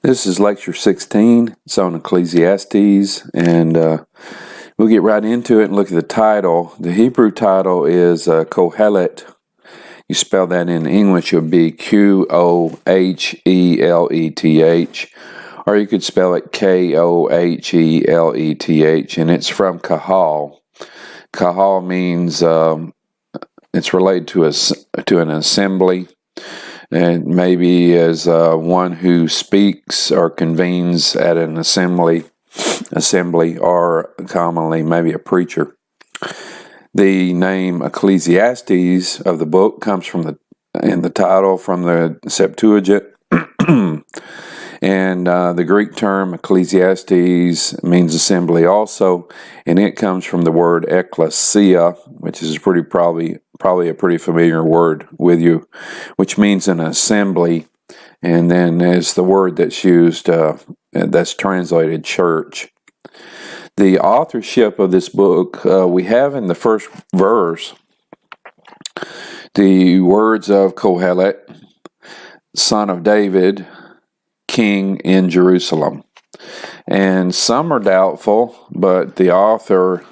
This is lecture 16. It's on Ecclesiastes, and we'll get right into it and look at the title. The Hebrew title is Qoheleth. You spell that in English, it would be Qoheleth, or you could spell it Koheleth, and it's from Qahal. Qahal means it's related to an assembly. And maybe as one who speaks or convenes at an assembly, or commonly maybe a preacher. The name Ecclesiastes of the book comes from in the title from the Septuagint, and the Greek term Ecclesiastes means assembly also, and it comes from the word ecclesia, which is probably a pretty familiar word with you, which means an assembly, and then there's the word that's used that's translated church. The authorship of this book, we have in the first verse the words of Qoheleth, son of David, king in Jerusalem. And some are doubtful, but the author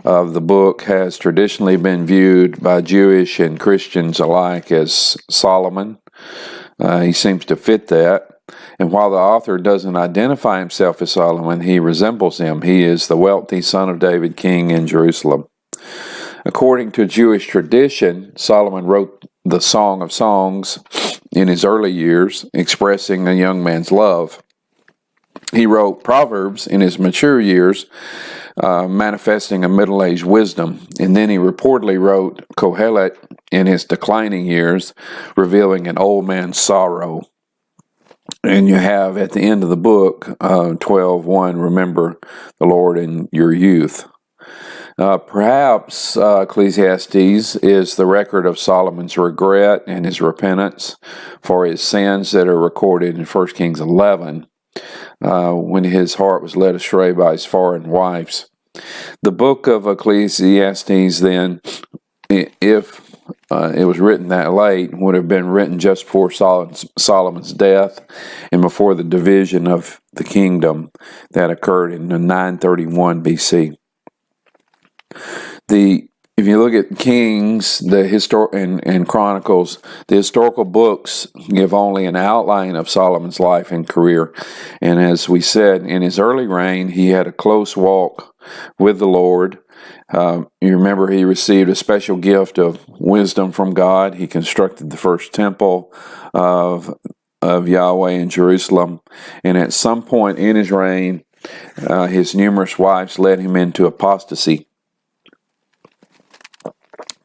of the book has traditionally been viewed by Jewish and Christians alike as Solomon. He seems to fit that. And while the author doesn't identify himself as Solomon, he resembles him. He is the wealthy son of David, king in Jerusalem. According to Jewish tradition, Solomon wrote the Song of Songs in his early years, expressing a young man's love. He wrote Proverbs in his mature years, manifesting a middle-aged wisdom. And then he reportedly wrote Qoheleth in his declining years, revealing an old man's sorrow. And you have at the end of the book, 12:1, remember the Lord in your youth. Perhaps Ecclesiastes is the record of Solomon's regret and his repentance for his sins that are recorded in 1 Kings 11, when his heart was led astray by his foreign wives. The book of Ecclesiastes, then, if it was written that late, would have been written just before Solomon's death and before the division of the kingdom that occurred in 931 BC. If you look at Kings, and Chronicles, the historical books give only an outline of Solomon's life and career. And as we said, in his early reign, he had a close walk with the Lord. You remember he received a special gift of wisdom from God. He constructed the first temple of Yahweh in Jerusalem. And at some point in his reign, his numerous wives led him into apostasy.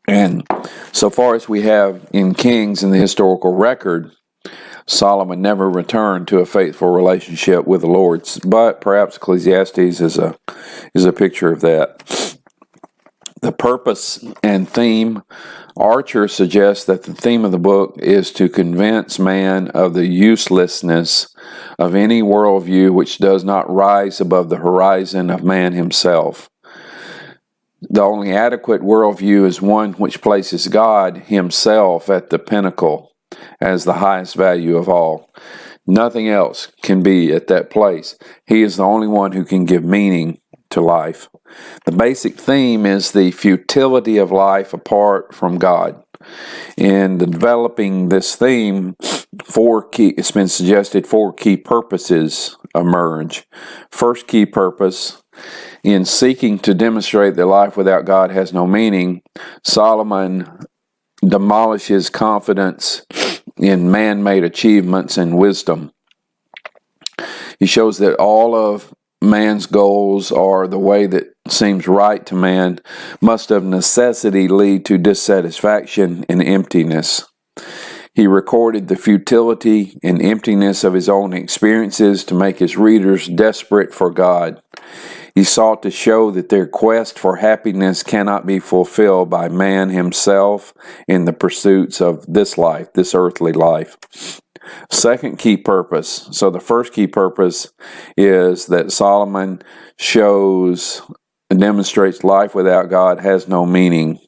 And so far as we have in Kings in the historical record, Solomon never returned to a faithful relationship with the Lord. But perhaps Ecclesiastes is a picture of that. The purpose and theme, Archer suggests that the theme of the book is to convince man of the uselessness of any worldview which does not rise above the horizon of man himself. The only adequate worldview is one which places God himself at the pinnacle as the highest value of all. Nothing else can be at that place. He is the only one who can give meaning to life. The basic theme is the futility of life apart from God. In developing this theme, it's been suggested 4 key purposes emerge. First key purpose, in seeking to demonstrate that life without God has no meaning, Solomon demolishes confidence in man-made achievements and wisdom. He shows that all of man's goals, or the way that seems right to man, must of necessity lead to dissatisfaction and emptiness. He recorded the futility and emptiness of his own experiences to make his readers desperate for God. He sought to show that their quest for happiness cannot be fulfilled by man himself in the pursuits of this life, this earthly life. Second key purpose. So the first key purpose is that Solomon shows and demonstrates life without God has no meaning.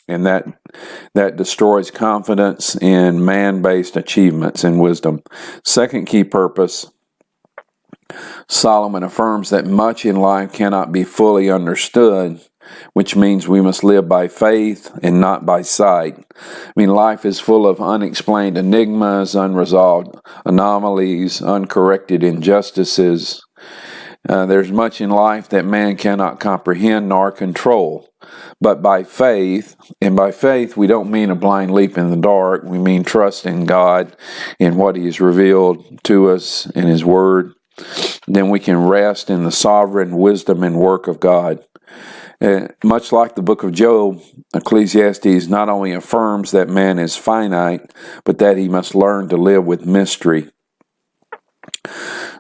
And that destroys confidence in man-based achievements and wisdom. Second key purpose Solomon affirms that much in life cannot be fully understood, which means we must live by faith and not by sight. I mean, life is full of unexplained enigmas, unresolved anomalies, uncorrected injustices. There's much in life that man cannot comprehend nor control. But by faith, and by faith we don't mean a blind leap in the dark, we mean trust in God, in what He has revealed to us in His Word. Then we can rest in the sovereign wisdom and work of God. Much like the book of Job, Ecclesiastes not only affirms that man is finite, but that he must learn to live with mystery.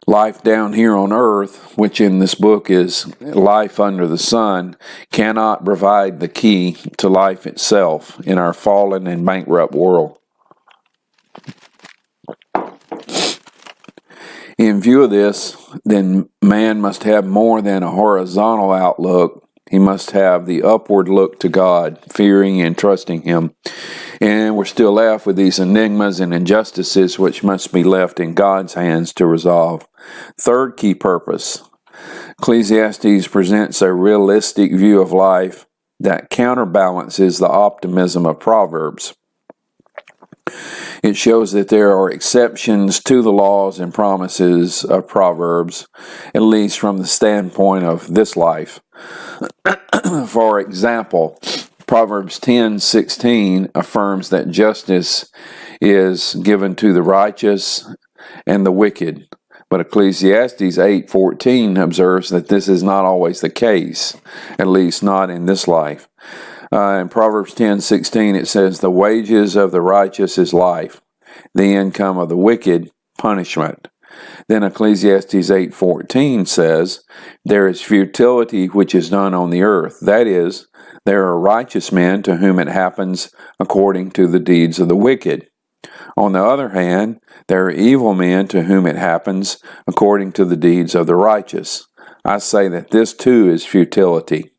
Life down here on earth, which in this book is life under the sun, cannot provide the key to life itself in our fallen and bankrupt world. In view of this, then man must have more than a horizontal outlook. He must have the upward look to God, fearing and trusting Him. And we're still left with these enigmas and injustices which must be left in God's hands to resolve. Third key purpose. Ecclesiastes presents a realistic view of life that counterbalances the optimism of Proverbs. It shows that there are exceptions to the laws and promises of Proverbs, at least from the standpoint of this life. For example, Proverbs 10:16 affirms that justice is given to the righteous and the wicked, but Ecclesiastes 8:14 observes that this is not always the case, at least not in this life. In Proverbs 10:16 it says, "The wages of the righteous is life, the income of the wicked, punishment." Then Ecclesiastes 8:14 says, "There is futility which is done on the earth. That is, there are righteous men to whom it happens according to the deeds of the wicked. On the other hand, there are evil men to whom it happens according to the deeds of the righteous." I say that this too is futility.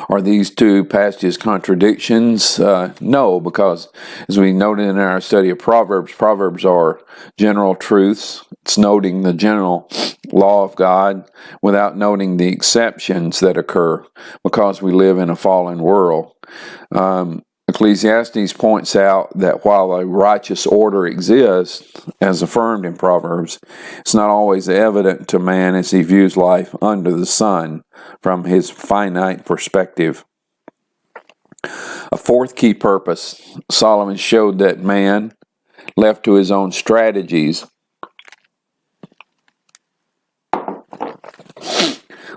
Are these two passages contradictions? No, because as we noted in our study of Proverbs, Proverbs are general truths. It's noting the general law of God without noting the exceptions that occur because we live in a fallen world. Ecclesiastes points out that while a righteous order exists, as affirmed in Proverbs, it's not always evident to man as he views life under the sun from his finite perspective. A fourth key purpose, Solomon showed that man, left to his own strategies,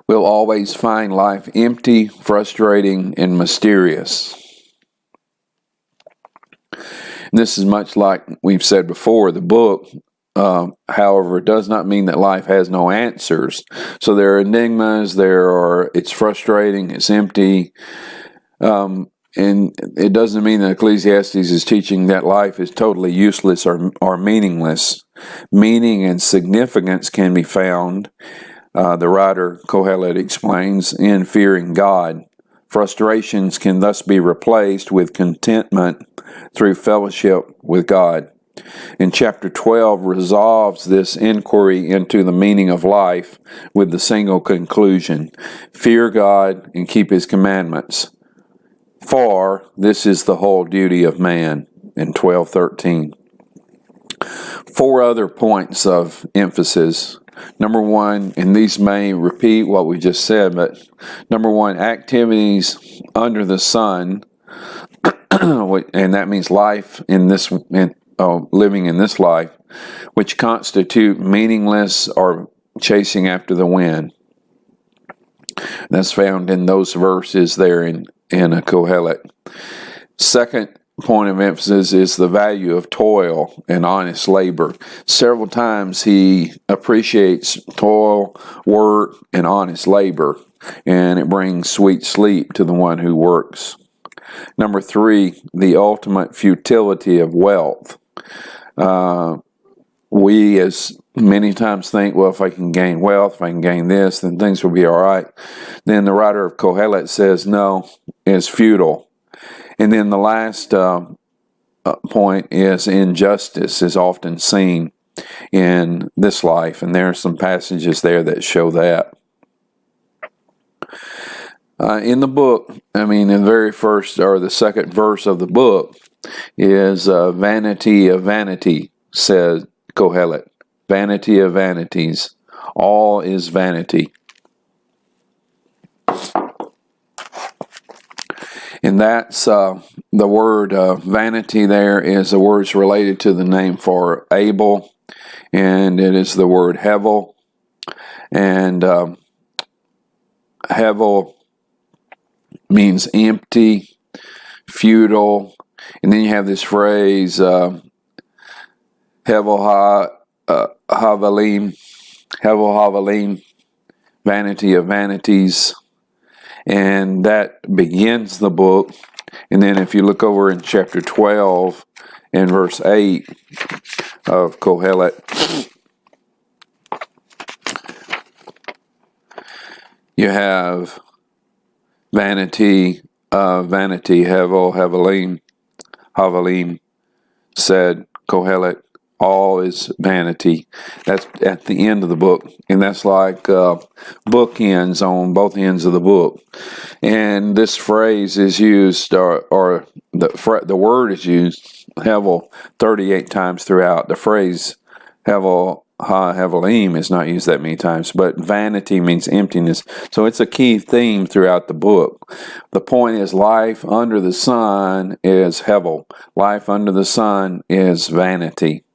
will always find life empty, frustrating, and mysterious. This is much like we've said before, the book, however, it does not mean that life has no answers. So there are enigmas, it's frustrating, it's empty, and it doesn't mean that Ecclesiastes is teaching that life is totally useless or meaningless. Meaning and significance can be found, the writer Qoheleth explains, in fearing God. Frustrations can thus be replaced with contentment through fellowship with God. And chapter 12 resolves this inquiry into the meaning of life with the single conclusion: fear God and keep His commandments. For this is the whole duty of man, in 12:13. Four other points of emphasis. Number one, and these may repeat what we just said, but number one, activities under the sun, and that means life living in this life, which constitute meaningless or chasing after the wind. That's found in those verses there in Qoheleth. Second point of emphasis is the value of toil and honest labor. Several times he appreciates toil, work, and honest labor, and it brings sweet sleep to the one who works. Number three, the ultimate futility of wealth. We as many times think, well, if I can gain wealth, if I can gain this, then things will be all right. Then the writer of Qoheleth says, no, it's futile. And then the last point is injustice is often seen. in this life, and there are some passages there that show that. In the book, in the very first or the second verse of the book is vanity of vanity, says Qoheleth. Vanity of vanities. All is vanity. And that's the word vanity there is the words related to the name for Abel, and it is the word hevel. And hevel means empty, futile. And then you have this phrase, hevel havalim, vanity of vanities. And that begins the book. And then if you look over in chapter 12 and verse 8 of Qoheleth, you have vanity, havalim, said Qoheleth, all is vanity. That's at the end of the book, and that's like bookends on both ends of the book. And this phrase is used, or the word is used, hevel, 38 times throughout. The phrase hevel havalim is not used that many times, but vanity means emptiness. So it's a key theme throughout the book. The point is, life under the sun is hevel. Life under the sun is vanity.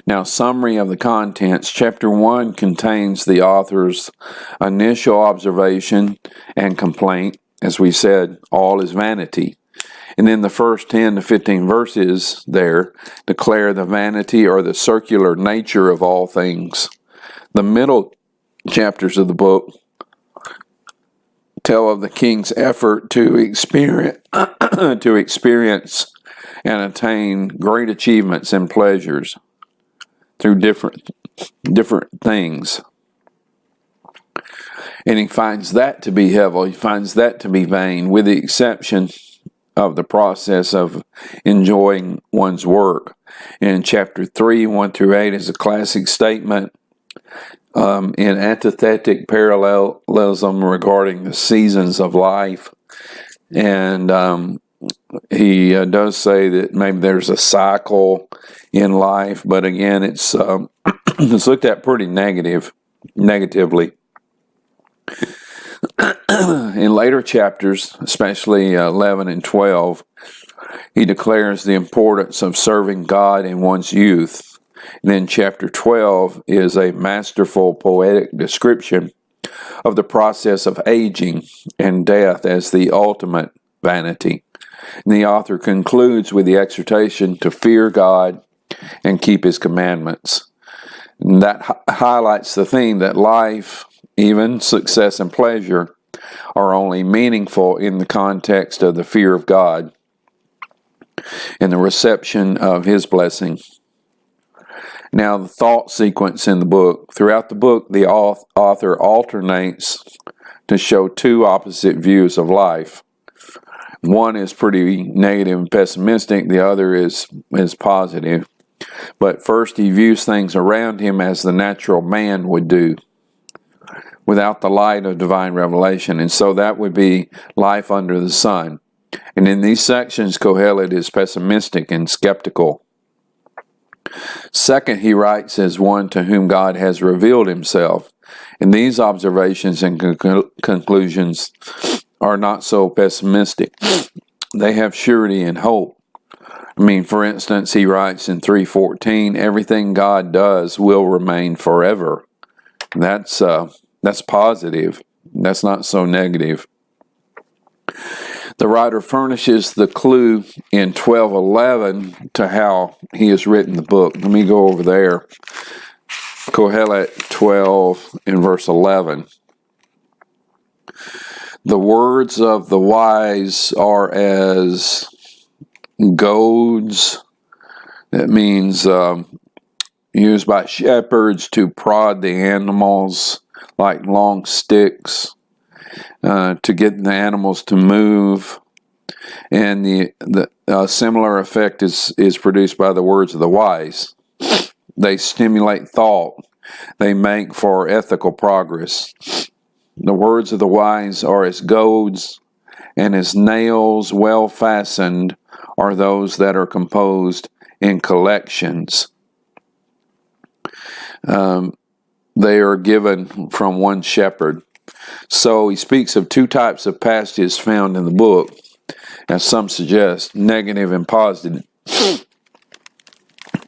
Now, summary of the contents. Chapter 1 contains the author's initial observation and complaint. As we said, all is vanity. And then the first 10 to 15 verses there declare the vanity or the circular nature of all things. The middle chapters of the book tell of the king's effort to experience and attain great achievements and pleasures through different things. And he finds that to be hevel. He finds that to be vain, with the exception of the process of enjoying one's work. In chapter 3, 1 through 8 is a classic statement in antithetic parallelism regarding the seasons of life. And he does say that maybe there's a cycle in life, but again, it's it's looked at pretty negatively. In later chapters, especially 11 and 12, he declares the importance of serving God in one's youth. And then chapter 12 is a masterful poetic description of the process of aging and death as the ultimate vanity. And the author concludes with the exhortation to fear God and keep His commandments. And that highlights the theme that life, even success and pleasure, are only meaningful in the context of the fear of God and the reception of His blessing. Now, the thought sequence in the book. Throughout the book, the author alternates to show two opposite views of life. One is pretty negative and pessimistic. The other is positive. But first, he views things around him as the natural man would do, without the light of divine revelation. And so that would be life under the sun. And in these sections, Qoheleth is pessimistic and skeptical. Second, he writes as one to whom God has revealed Himself. And these observations and conclusions are not so pessimistic. They have surety and hope. For instance, he writes in 3:14, everything God does will remain forever. That's positive. That's not so negative. The writer furnishes the clue in 12:11 to how he has written the book. Let me go over there. Qoheleth 12 in verse 11. The words of the wise are as goads. That means used by shepherds to prod the animals, like long sticks, to get the animals to move. And the similar effect is produced by the words of the wise. They stimulate thought. They make for ethical progress. The words of the wise are as goads, and as nails well fastened are those that are composed in collections. They are given from one shepherd. So he speaks of two types of passages found in the book, as some suggest, negative and positive,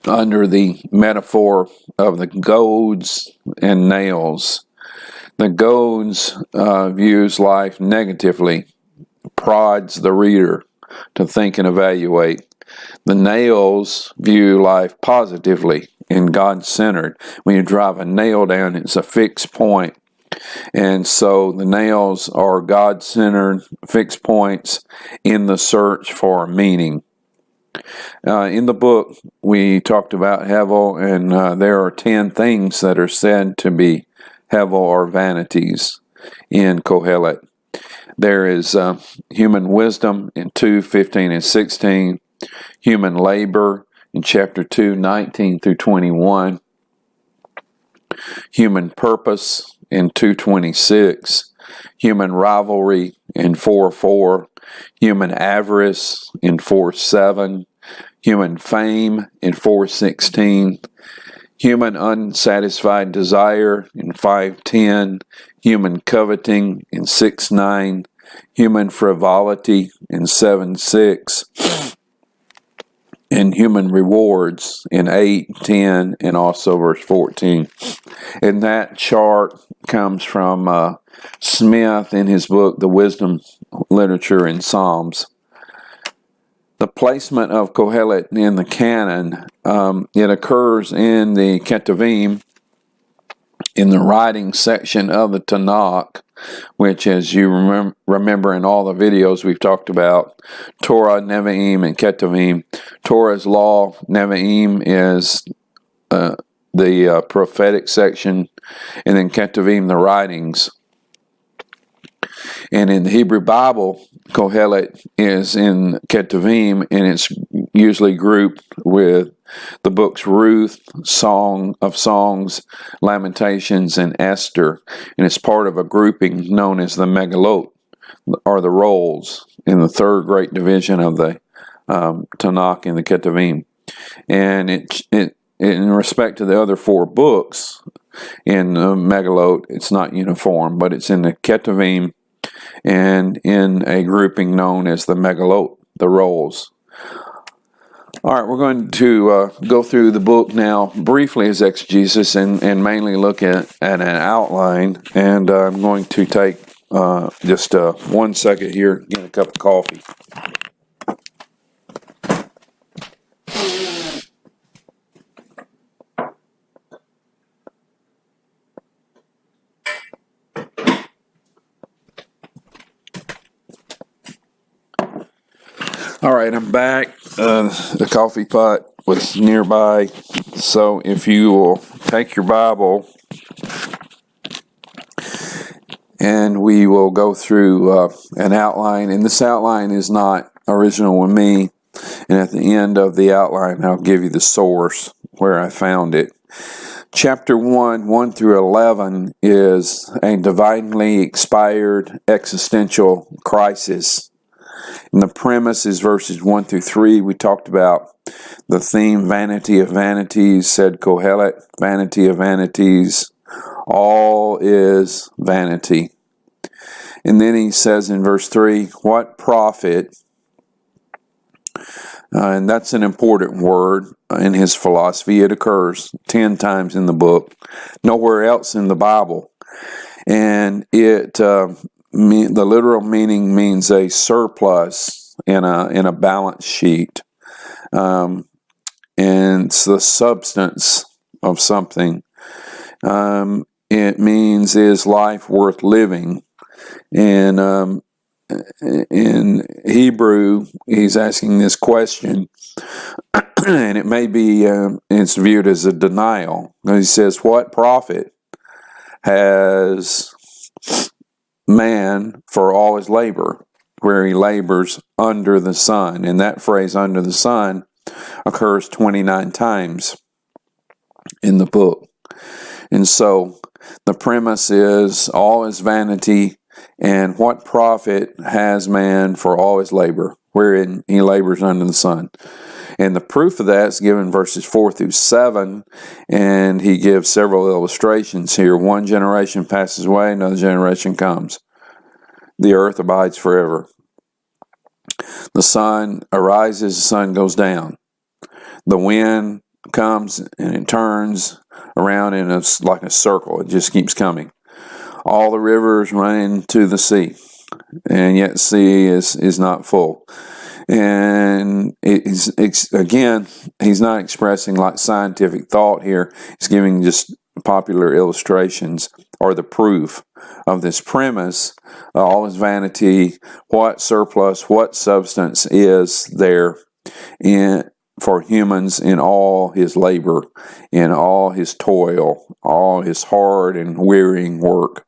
under the metaphor of the goads and nails. The goads views life negatively, prods the reader to think and evaluate. The nails view life positively and God-centered. When you drive a nail down, it's a fixed point. And so the nails are God-centered fixed points in the search for meaning. In the book, we talked about Hevel, and there are 10 things that are said to be Hevel or vanities in Qoheleth. There is human wisdom in 2:15 and 16, human labor in chapter 2, 19 through 21, human purpose in 2:26, human rivalry in 4:4, human avarice in 4:7, human fame in 4:16, human unsatisfied desire in 5:10, human coveting in 6:9, human frivolity in 7:6, and human rewards in 8:10, and also verse 14. And that chart comes from Smith in his book, The Wisdom Literature in Psalms. The placement of Qoheleth in the canon, it occurs in the Ketuvim, in the writing section of the Tanakh, which, as you remember in all the videos we've talked about, Torah, Nevi'im, and Ketuvim. Torah's law, Nevi'im is the prophetic section, and then Ketuvim, the writings. And in the Hebrew Bible, Qoheleth is in Ketuvim, and it's usually grouped with the books Ruth, Song of Songs, Lamentations, and Esther. And it's part of a grouping known as the Megillot, or the rolls, in the third great division of the Tanakh and the Ketuvim. And it in respect to the other four books in the Megillot, it's not uniform, but it's in the Ketuvim and in a grouping known as the Megillot, the rolls. All right, we're going to go through the book now briefly as exegesis and mainly look at an outline. And I'm going to take just 1 second here, get a cup of coffee. All right, I'm back. The coffee pot was nearby. So if you will take your Bible, and we will go through an outline. And this outline is not original with me. And at the end of the outline, I'll give you the source where I found it. Chapter 1, 1 through 11 is a divinely expired existential crisis. And the premise is verses 1 through 3. We talked about the theme, vanity of vanities, said Qoheleth, vanity of vanities, all is vanity. And then he says in verse 3, what profit, and that's an important word in his philosophy. It occurs 10 times in the book, nowhere else in the Bible. And the literal meaning means a surplus in a balance sheet. And it's the substance of something. It means, is life worth living? And in Hebrew, he's asking this question, and it may be it's viewed as a denial. He says, what profit has man for all his labor, where he labors under the sun? And that phrase, under the sun, occurs 29 times. in the book. And so the premise is all is vanity, and what profit has man for all his labor, wherein he labors under the sun. And the proof of that is given in verses 4 through 7, and he gives several illustrations here. One generation passes away, another generation comes. The earth abides forever. The sun arises, the sun goes down. The wind comes and it turns around in like a circle. It just keeps coming. All the rivers run into the sea, and yet the sea is not full. And again, he's not expressing like scientific thought here. He's giving just popular illustrations or the proof of this premise. All is vanity. What surplus, what substance is there for humans in all his labor, in all his toil, all his hard and wearying work?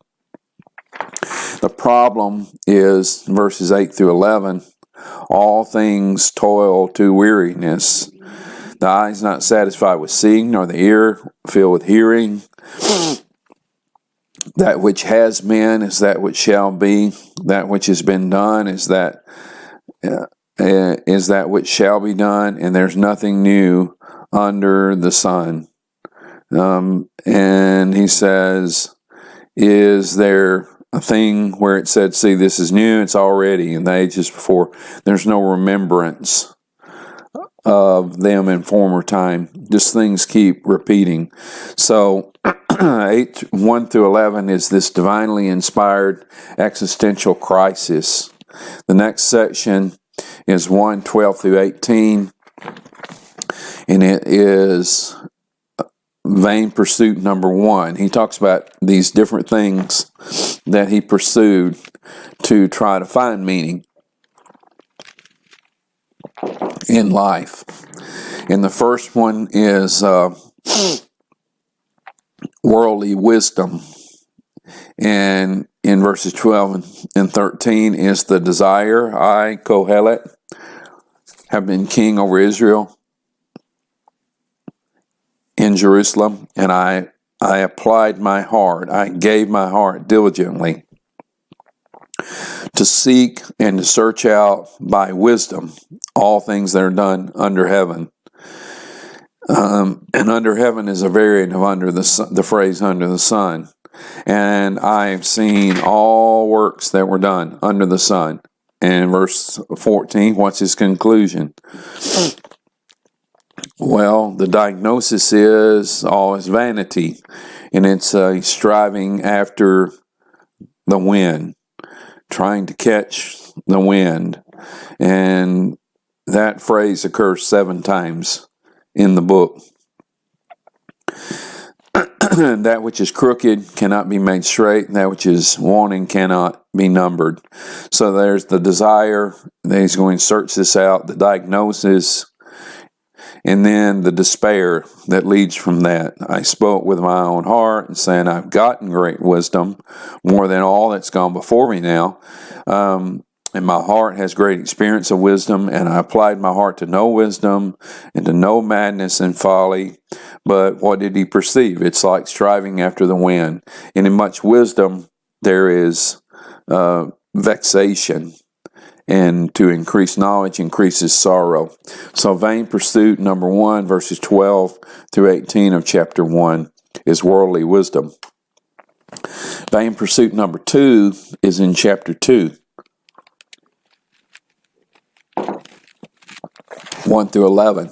The problem is verses 8 through 11. All things toil to weariness. The eye is not satisfied with seeing, nor the ear filled with hearing. That which has been is that which shall be. That which has been done is that which shall be done, and there's nothing new under the sun. And he says, is there a thing where it said, see, this is new, it's already in the ages before? There's no remembrance of them in former time. Just things keep repeating. So 1 through 11 is this divinely inspired existential crisis. The next section is 1:12 through 18, and it is vain pursuit number 1. He talks about these different things that he pursued to try to find meaning in life. And the first one is worldly wisdom. And in verses 12 and 13 is the desire. I, Qoheleth, have been king over Israel in Jerusalem, and I applied my heart, I gave my heart diligently to seek and to search out by wisdom all things that are done under heaven. And under heaven is a variant of under the phrase under the sun. And I have seen all works that were done under the sun. And verse 14, what's his conclusion? Well, the diagnosis is all is vanity, and it's striving after the wind, trying to catch the wind. And that phrase occurs 7 times in the book. That which is crooked cannot be made straight, and that which is wanting cannot be numbered. So there's the desire, that he's going to search this out, the diagnosis, and then the despair that leads from that. I spoke with my own heart and saying, I've gotten great wisdom, more than all that's gone before me now. And my heart has great experience of wisdom, and I applied my heart to know wisdom and to know madness and folly. But what did he perceive? It's like striving after the wind. And in much wisdom, there is vexation. And to increase knowledge increases sorrow. So vain pursuit number 1, verses 12 through 18 of chapter 1 is worldly wisdom. Vain pursuit number 2 is in chapter 2. 1 through 11.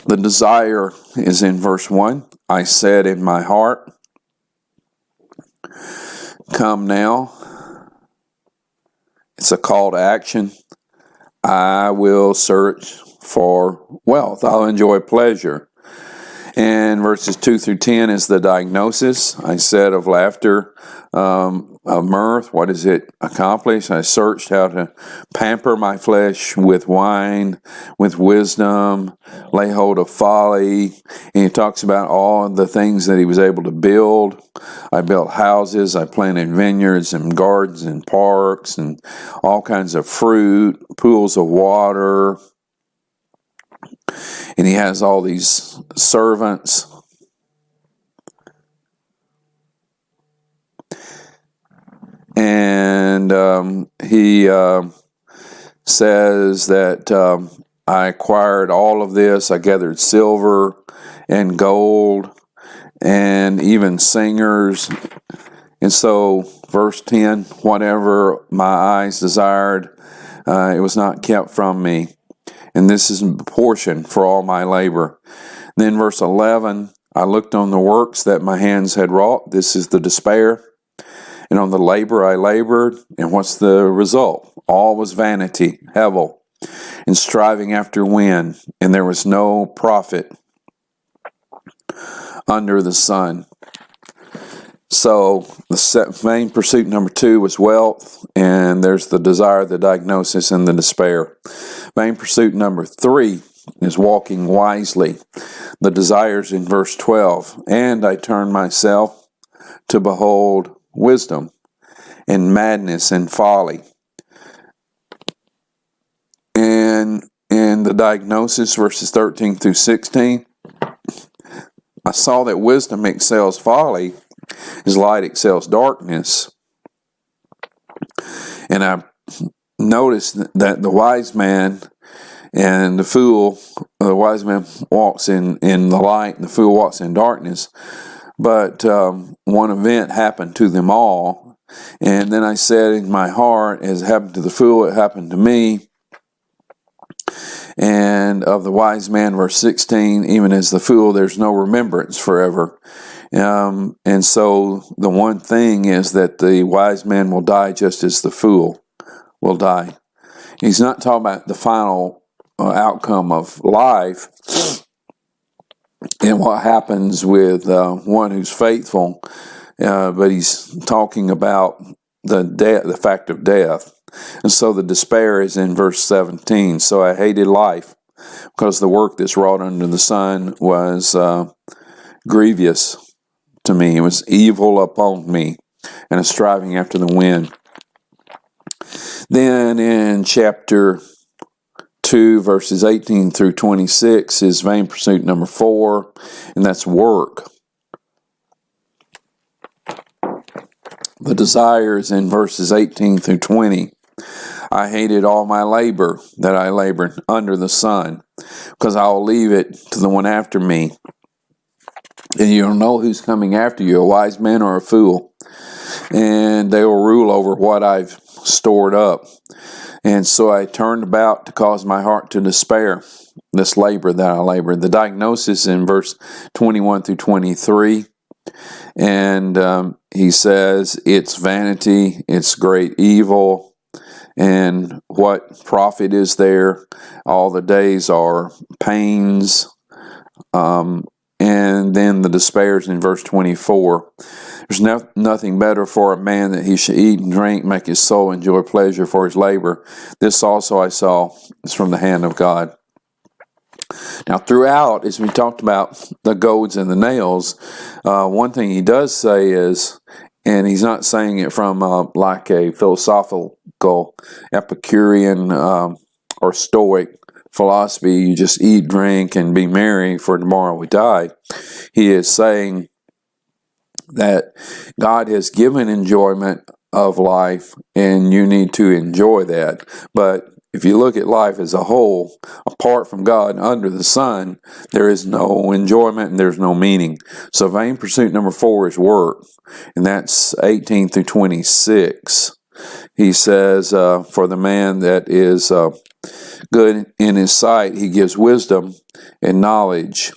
The desire is in verse 1. I said in my heart, come now. It's a call to action. I will search for wealth. I'll enjoy pleasure. And verses 2 through 10 is the diagnosis. I said of laughter, of mirth, what does it accomplish? I searched how to pamper my flesh with wine, with wisdom, lay hold of folly. And he talks about all the things that he was able to build. I built houses, I planted vineyards and gardens and parks and all kinds of fruit, pools of water. And he has all these servants. And he says that I acquired all of this. I gathered silver and gold and even singers. And so, verse 10, whatever my eyes desired, it was not kept from me. And this is a portion for all my labor. Then verse 11, I looked on the works that my hands had wrought. This is the despair. And on the labor I labored. And what's the result? All was vanity, hevel, and striving after wind. And there was no profit under the sun. So the main pursuit number 2 was wealth, and there's the desire, the diagnosis, and the despair. Main pursuit number 3 is walking wisely. The desires in verse 12. And I turned myself to behold wisdom and madness and folly. And in the diagnosis, verses 13 through 16, I saw that wisdom excels folly as light excels darkness. And I noticed that the wise man and the fool, the wise man walks in the light and the fool walks in darkness. But one event happened to them all. And then I said in my heart, as it happened to the fool, it happened to me. And of the wise man, verse 16, even as the fool, there's no remembrance forever. And so the one thing is that the wise man will die just as the fool will die. He's not talking about the final outcome of life and what happens with one who's faithful, but he's talking about the fact of death. And so the despair is in verse 17. So I hated life because the work that's wrought under the sun was grievous to me. It was evil upon me, and a striving after the wind. Then in chapter 2, verses 18 through 26 is vain pursuit number 4, and that's work. The desires in verses 18 through 20. I hated all my labor that I labored under the sun, because I will leave it to the one after me. And you don't know who's coming after you, a wise man or a fool. And they will rule over what I've stored up. And so I turned about to cause my heart to despair, this labor that I labored. The diagnosis in verse 21 through 23. And he says, it's vanity, it's great evil. And what profit is there? All the days are pains. And then the despairs in verse 24. There's nothing better for a man that he should eat and drink, make his soul enjoy pleasure for his labor. This also I saw is from the hand of God. Now throughout, as we talked about the goads and the nails, one thing he does say is, and he's not saying it from like a philosophical Epicurean or Stoic philosophy, you just eat, drink, and be merry, for tomorrow we die. He is saying that God has given enjoyment of life, and you need to enjoy that. But if you look at life as a whole, apart from God, under the sun, there is no enjoyment and there's no meaning. So vain pursuit number 4 is work, and that's 18 through 26. He says, for the man that is good in his sight, he gives wisdom and knowledge.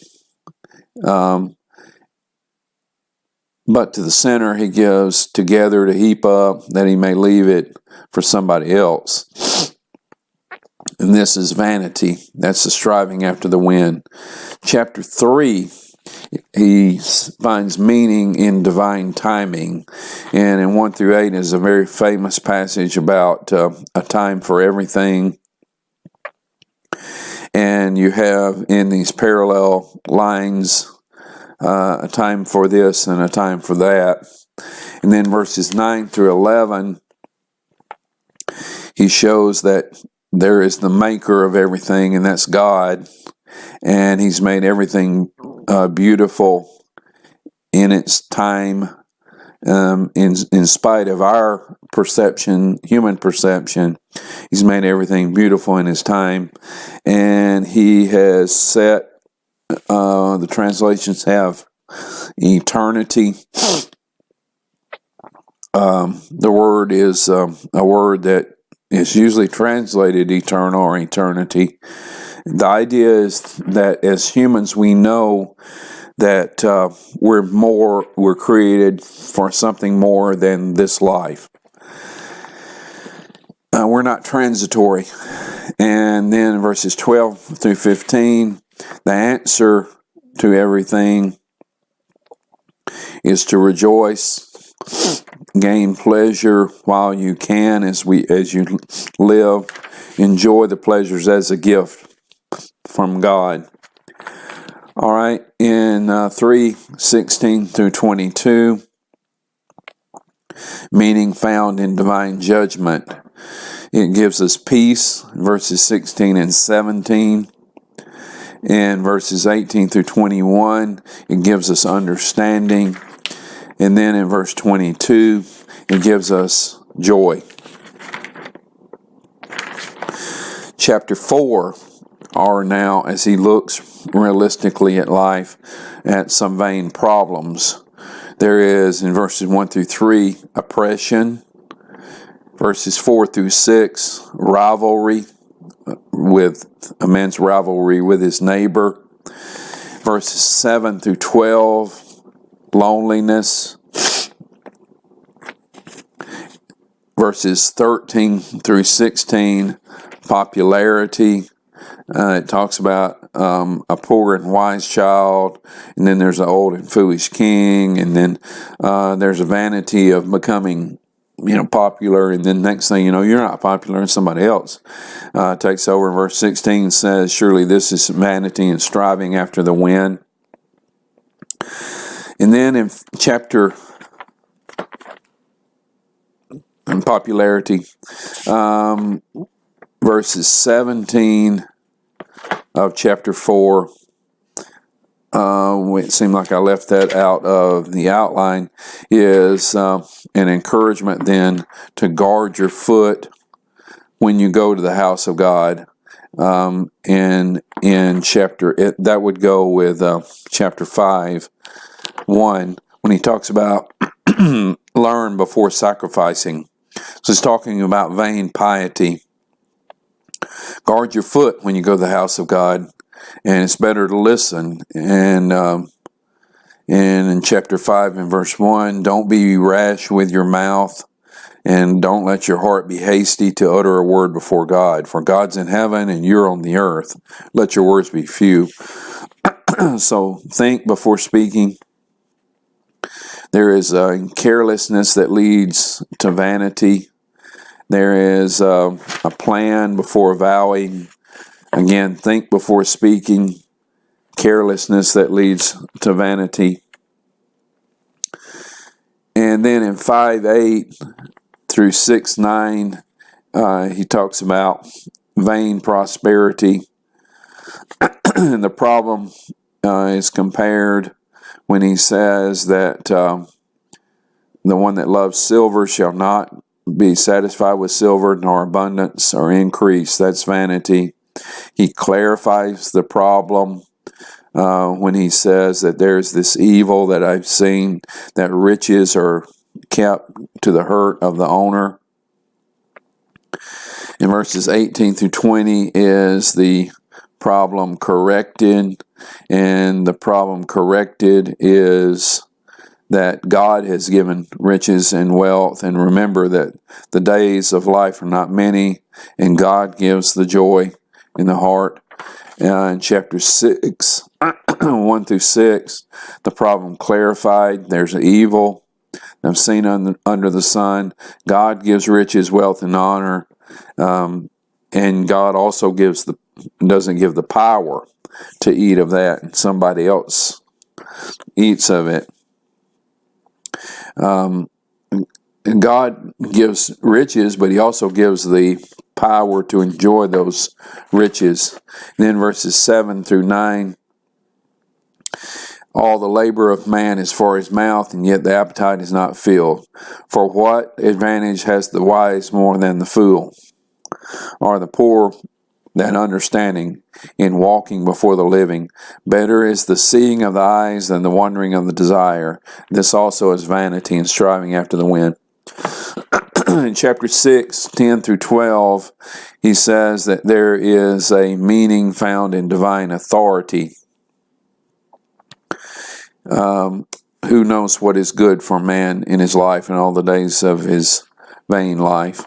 But to the sinner he gives together to heap up, that he may leave it for somebody else. And this is vanity. That's the striving after the wind. Chapter 3, he finds meaning in divine timing. And in 1 through 8 is a very famous passage about a time for everything. And you have in these parallel lines a time for this and a time for that. And then verses 9 through 11, he shows that there is the maker of everything, and that's God. And he's made everything beautiful in its time in spite of our perception, human perception. He's made everything beautiful in His time, and He has set, the translations have eternity. The word is a word that is usually translated eternal or eternity. The idea is that as humans, we know that we're created for something more than this life. We're not transitory. And then in verses 12 through 15, the answer to everything is to rejoice, gain pleasure while you can, as you live. Enjoy the pleasures as a gift from God. All right, in 3:16 through 22, meaning found in divine judgment. It gives us peace, verses 16 and 17. In verses 18 through 21, it gives us understanding. And then in verse 22, it gives us joy. Chapter 4 are now, as he looks realistically at life, at some vain problems. There is, in verses 1 through 3, oppression. Verses 4 through 6, rivalry, with a man's rivalry with his neighbor. Verses 7 through 12, loneliness. Verses 13 through 16, popularity. It talks about a poor and wise child, and then there's an old and foolish king, and then there's a vanity of becoming popular, and then next thing you know, you're not popular and somebody else takes over. Verse 16 says, surely this is vanity and striving after the wind. And then in chapter and popularity, verses 17 of chapter 4, it seemed like I left that out of the outline, is an encouragement then to guard your foot when you go to the house of God. In chapter, that would go with chapter 5:1, when he talks about learn before sacrificing. So he's talking about vain piety. Guard your foot when you go to the house of God, and it's better to listen. And in chapter 5 and verse 1, don't be rash with your mouth, and don't let your heart be hasty to utter a word before God. For God's in heaven and you're on the earth. Let your words be few. So think before speaking. There is carelessness that leads to vanity. There is a plan before vowing. Again, think before speaking. Carelessness that leads to vanity. And then in 5:8 through 6:9, he talks about vain prosperity. And the problem is compared when he says that the one that loves silver shall not be satisfied with silver, nor abundance or increase. That's vanity. He clarifies the problem when he says that there's this evil that I've seen, that riches are kept to the hurt of the owner. In verses 18 through 20 is the problem corrected, and the problem corrected is that God has given riches and wealth, and remember that the days of life are not many, and God gives the joy in the heart. In chapter 6, 1 through 6, the problem clarified. There's evil I've seen under the sun. God gives riches, wealth, and honor, and God also doesn't give the power to eat of that, and somebody else eats of it. God gives riches, but he also gives the power to enjoy those riches. And then verses 7 through 9, All the labor of man is for his mouth, and yet the appetite is not filled. For what advantage has the wise more than the fool, or the poor than understanding in walking before the living? Better is the seeing of the eyes than the wandering of the desire. This also is vanity and striving after the wind. In chapter 6, 10 through 12, he says that there is a meaning found in divine authority. Who knows what is good for man in his life and all the days of his vain life?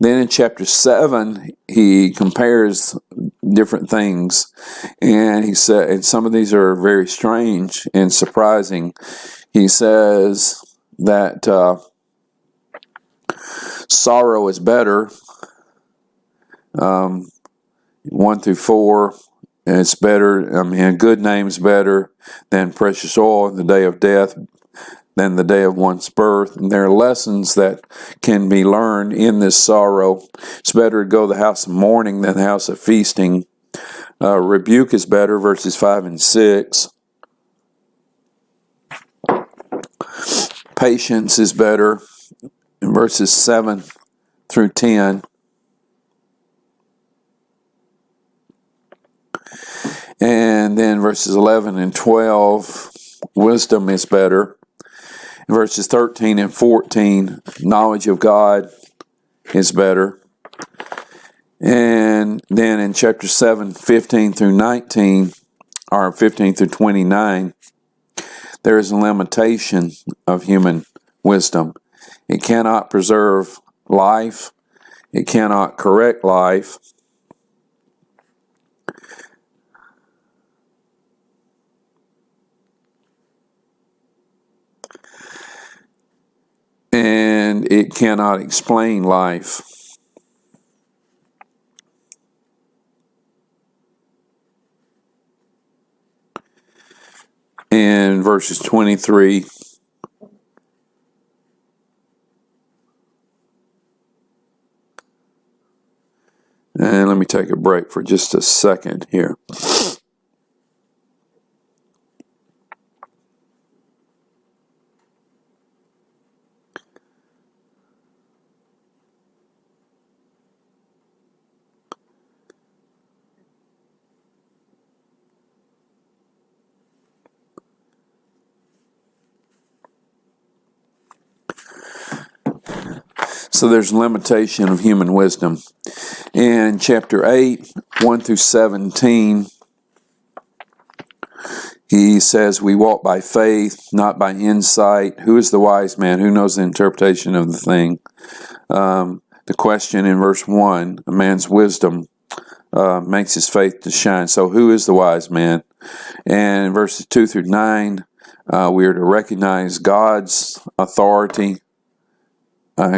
Then in chapter 7, he compares different things, and he said, and some of these are very strange and surprising. He says that sorrow is better, 1 through 4. And it's better, a good name's better than precious oil in the day of death, than the day of one's birth. And there are lessons that can be learned in this sorrow. It's better to go to the house of mourning than the house of feasting. Rebuke is better, verses 5 and 6. Patience is better, in verses 7 through 10. And then verses 11 and 12, wisdom is better. Verses 13 and 14, knowledge of God is better. And then in chapter 7, 15 through 19, or 15 through 29, there is a limitation of human wisdom. It cannot preserve life. It cannot correct life. And it cannot explain life. In verses 23, and let me take a break for just a second here. So there's a limitation of human wisdom. In chapter 8, 1 through 17, he says, we walk by faith, not by insight. Who is the wise man? Who knows the interpretation of the thing? The question in verse 1, a man's wisdom makes his faith to shine. So who is the wise man? And in verses 2 through 9, we are to recognize God's authority,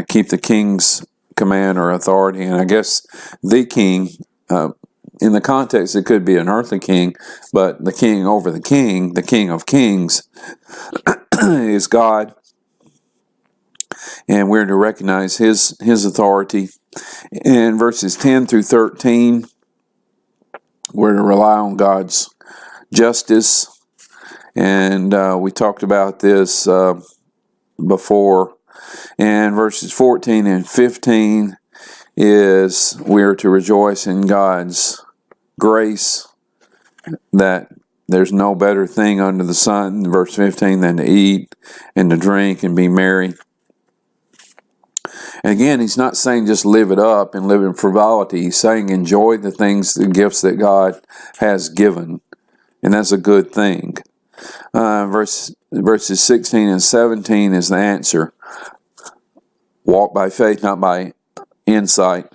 keep the king's command or authority. And I guess the king, in the context, it could be an earthly king, but the king over the king of kings, is God. And we're to recognize his authority. In verses 10 through 13, we're to rely on God's justice. And we talked about this before. And verses 14 and 15 is we're to rejoice in God's grace, that there's no better thing under the sun, verse 15, than to eat and to drink and be merry. And again, he's not saying just live it up and live in frivolity. He's saying enjoy the things, the gifts that God has given. And that's a good thing. Verses 16 and 17 is the answer. Walk by faith, not by insight.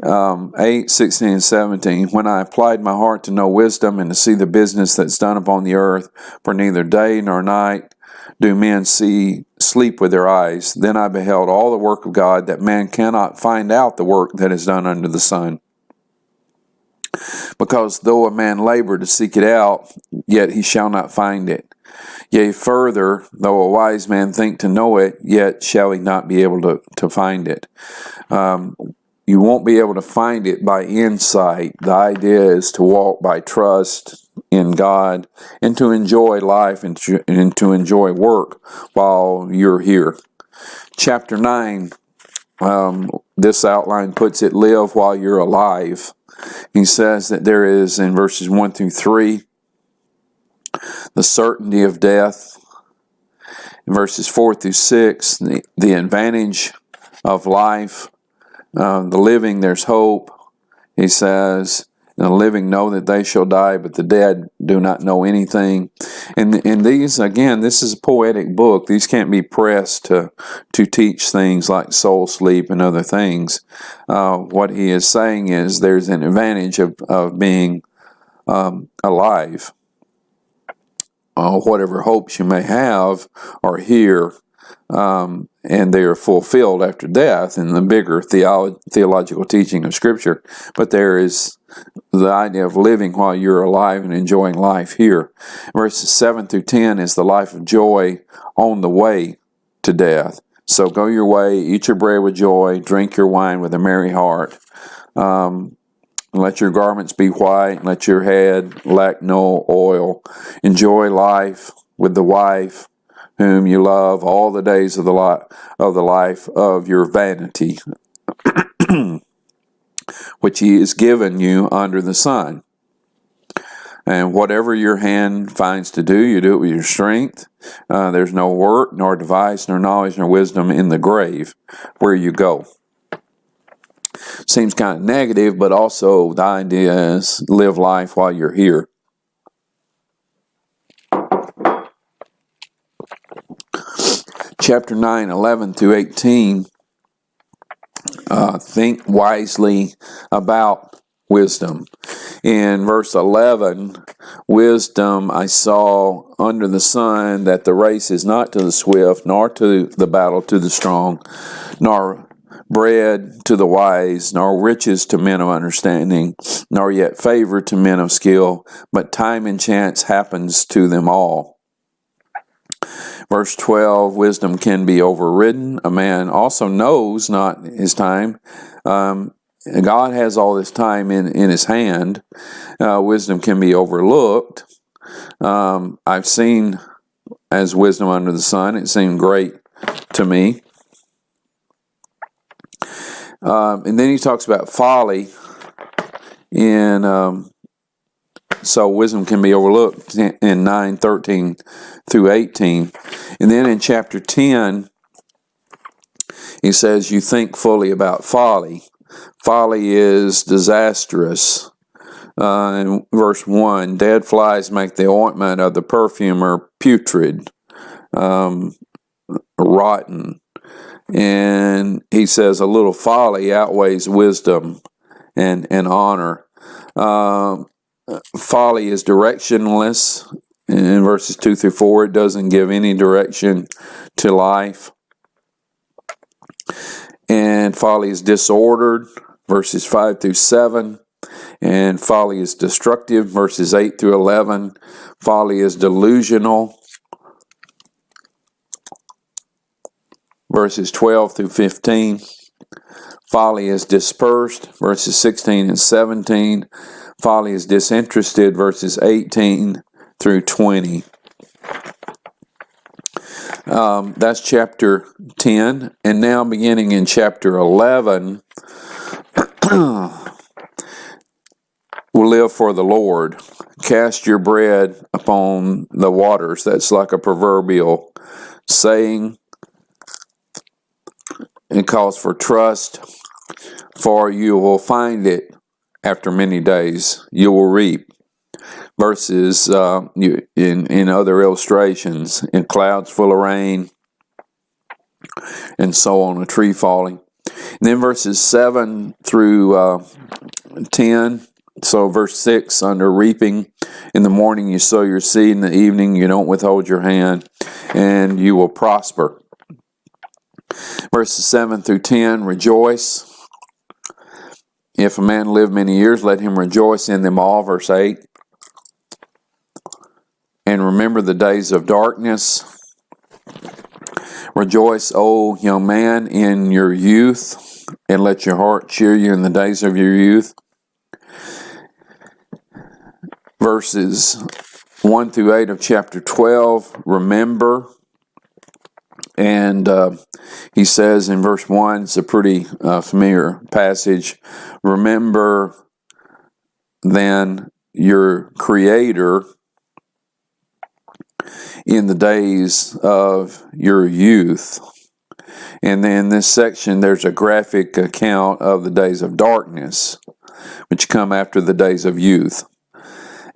8, 16, and 17. When I applied my heart to know wisdom and to see the business that's done upon the earth, for neither day nor night do men sleep with their eyes, then I beheld all the work of God, that man cannot find out the work that is done under the sun. Because though a man labor to seek it out, yet he shall not find it. Yea, further, though a wise man think to know it, yet shall he not be able to find it. you won't be able to find it by insight. The idea is to walk by trust in God and to enjoy life and to enjoy work while you're here. Chapter 9, this outline puts it, live while you're alive. He says that there is, in verses 1 through 3, the certainty of death. In verses 4 through 6, the advantage of life. The living, there's hope. He says, the living know that they shall die, but the dead do not know anything. And these, again, this is a poetic book. These can't be pressed to teach things like soul sleep and other things. What he is saying is there's an advantage of being alive. Whatever hopes you may have are here. And they are fulfilled after death in the bigger theological teaching of Scripture. But there is the idea of living while you're alive and enjoying life here. Verses 7 through 10 is the life of joy on the way to death. So go your way, eat your bread with joy, drink your wine with a merry heart. Let your garments be white, let your head lack no oil. Enjoy life with the wife whom you love all the days of the life of your vanity, which he has given you under the sun. And whatever your hand finds to do, you do it with your strength. There's no work, nor device, nor knowledge, nor wisdom in the grave where you go. Seems kind of negative, but also the idea is live life while you're here. Chapter 9, 11 through 18, think wisely about wisdom. In verse 11, wisdom I saw under the sun that the race is not to the swift, nor to the battle to the strong, nor bread to the wise, nor riches to men of understanding, nor yet favor to men of skill, but time and chance happens to them all. Verse 12, wisdom can be overridden. A man also knows not his time. God has all this time in his hand. Wisdom can be overlooked. I've seen as wisdom under the sun. It seemed great to me. And then he talks about folly. So wisdom can be overlooked in 9:13 through 18. And then in chapter 10, he says, you think fully about folly. Folly is disastrous. In verse 1, dead flies make the ointment of the perfumer putrid, rotten. And he says a little folly outweighs wisdom and honor. Folly is directionless. In verses 2 through 4, it doesn't give any direction to life. And folly is disordered, verses 5 through 7. And folly is destructive, verses 8 through 11. Folly is delusional, verses 12 through 15. Folly is dispersed, verses 16 and 17. Folly is disinterested, verses 18 through 20. That's chapter 10. And now beginning in chapter 11, we'll live for the Lord. Cast your bread upon the waters. That's like a proverbial saying. It calls for trust, for you will find it after many days. You will reap. Verses in other illustrations, in clouds full of rain, and so on, a tree falling. And then verses 7 through 10. So verse 6, under reaping, in the morning you sow your seed, in the evening you don't withhold your hand, and you will prosper. Verses 7 through 10, rejoice. If a man live many years, let him rejoice in them all. Verse 8. And remember the days of darkness. Rejoice, O young man, in your youth. and let your heart cheer you in the days of your youth. Verses 1 through 8 of chapter 12, remember. And he says in verse 1, it's a pretty familiar passage, remember then your Creator in the days of your youth. And then in this section, there's a graphic account of the days of darkness, which come after the days of youth.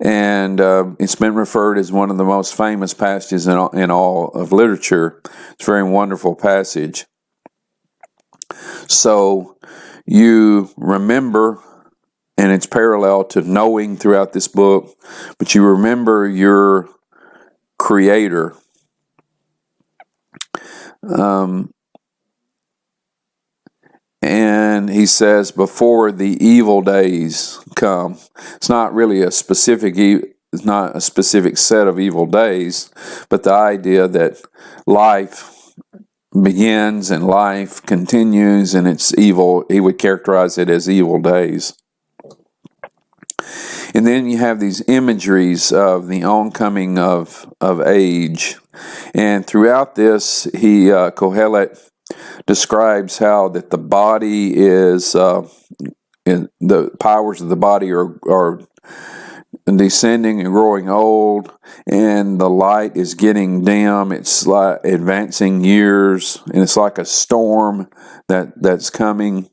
And it's been referred as one of the most famous passages in all of literature. It's a very wonderful passage. So you remember, and it's parallel to knowing throughout this book, but you remember your Creator. And he says, before the evil days come. It's not really a specific, it's not a specific set of evil days, but the idea that life begins and life continues, and it's evil. He would characterize it as evil days. And then you have these imageries of the oncoming of age. And throughout this, Qoheleth describes how that the body is, the powers of the body are descending and growing old, and the light is getting dim. It's like advancing years, and it's like a storm that's coming.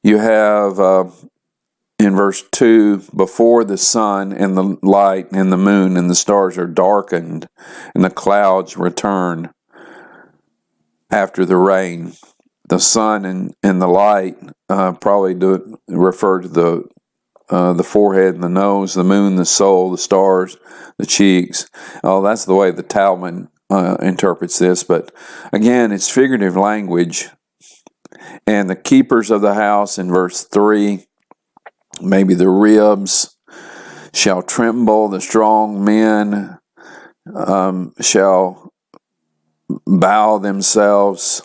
You have in verse 2, before the sun and the light and the moon and the stars are darkened, and the clouds return after the rain. The sun and the light probably refer to the forehead and the nose, the moon, the soul, the stars, the cheeks. Oh, that's the way the Talmud interprets this. But again, it's figurative language. And the keepers of the house in verse 3, maybe the ribs shall tremble, the strong men shall bow themselves,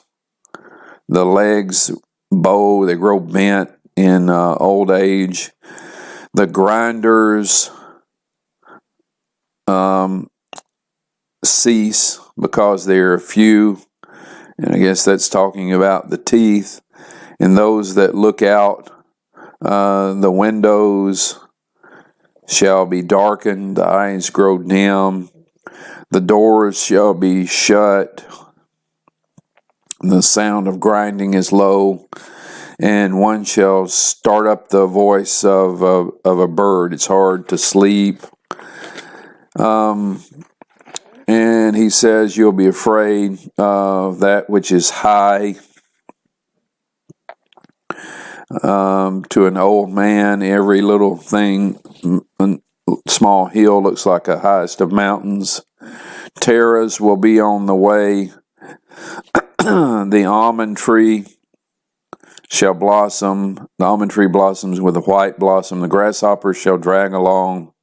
the legs bow, they grow bent in old age, the grinders cease because they are few, and I guess that's talking about the teeth, and those that look out the windows shall be darkened, the eyes grow dim, the doors shall be shut, the sound of grinding is low, and one shall start up the voice of a bird. It's hard to sleep. And he says, you'll be afraid of that which is high. To an old man, every little thing, small hill looks like the highest of mountains. Terrors will be on the way. The almond tree shall blossom. The almond tree blossoms with a white blossom. The grasshoppers shall drag along.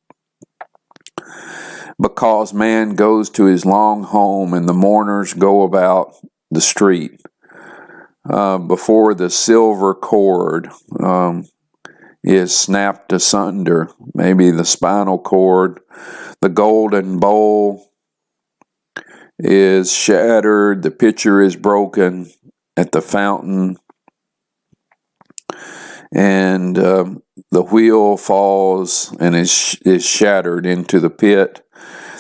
Because man goes to his long home, and the mourners go about the street. Before the silver cord is snapped asunder, maybe the spinal cord, the golden bowl is shattered, the pitcher is broken at the fountain, and the wheel falls and is shattered into the pit.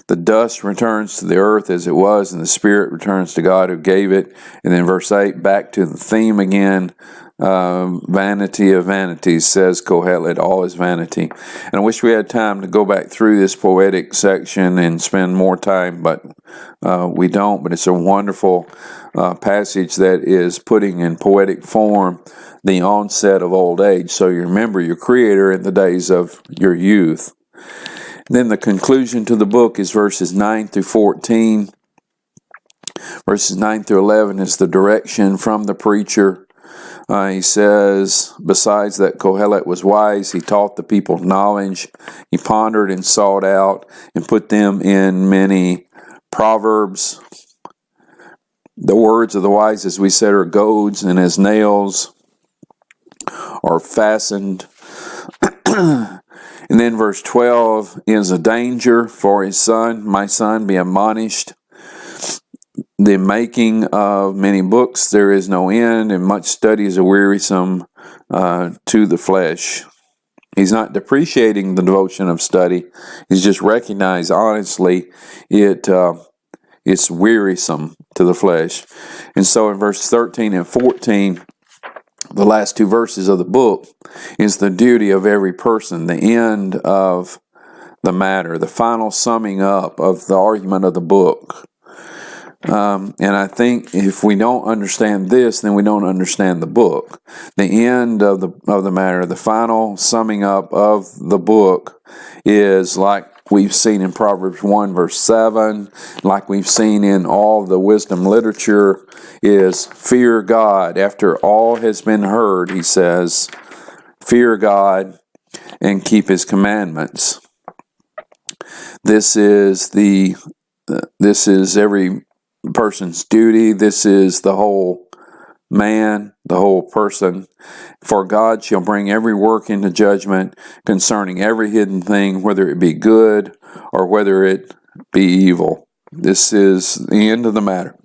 The dust returns to the earth as it was, and the spirit returns to God who gave it. And then verse 8, back to the theme again. Vanity of vanities, says Qoheleth, all is vanity. And I wish we had time to go back through this poetic section and spend more time, but we don't. But it's a wonderful passage that is putting in poetic form the onset of old age. So you remember your Creator in the days of your youth. Then the conclusion to the book is verses 9 through 14. Verses 9 through 11 is the direction from the preacher. He says, besides that Qoheleth was wise, he taught the people knowledge. He pondered and sought out and put them in many proverbs. The words of the wise, as we said, are goads, and his nails are fastened. And then verse 12 is a danger for his son. My son, be admonished. The making of many books there is no end, and much study is a wearisome to the flesh. He's not depreciating the devotion of study. He's just recognized honestly it's wearisome to the flesh. And so in verse 13 and 14, the last two verses of the book, is the duty of every person, the end of the matter, the final summing up of the argument of the book. And I think if we don't understand this, then we don't understand the book. The end of the matter, the final summing up of the book, is like we've seen in Proverbs 1 verse 7, like we've seen in all the wisdom literature, is fear God. After all has been heard, he says, fear God and keep his commandments. This is every person's duty. This is the whole man, the whole person. For God shall bring every work into judgment concerning every hidden thing, whether it be good or whether it be evil. This is the end of the matter.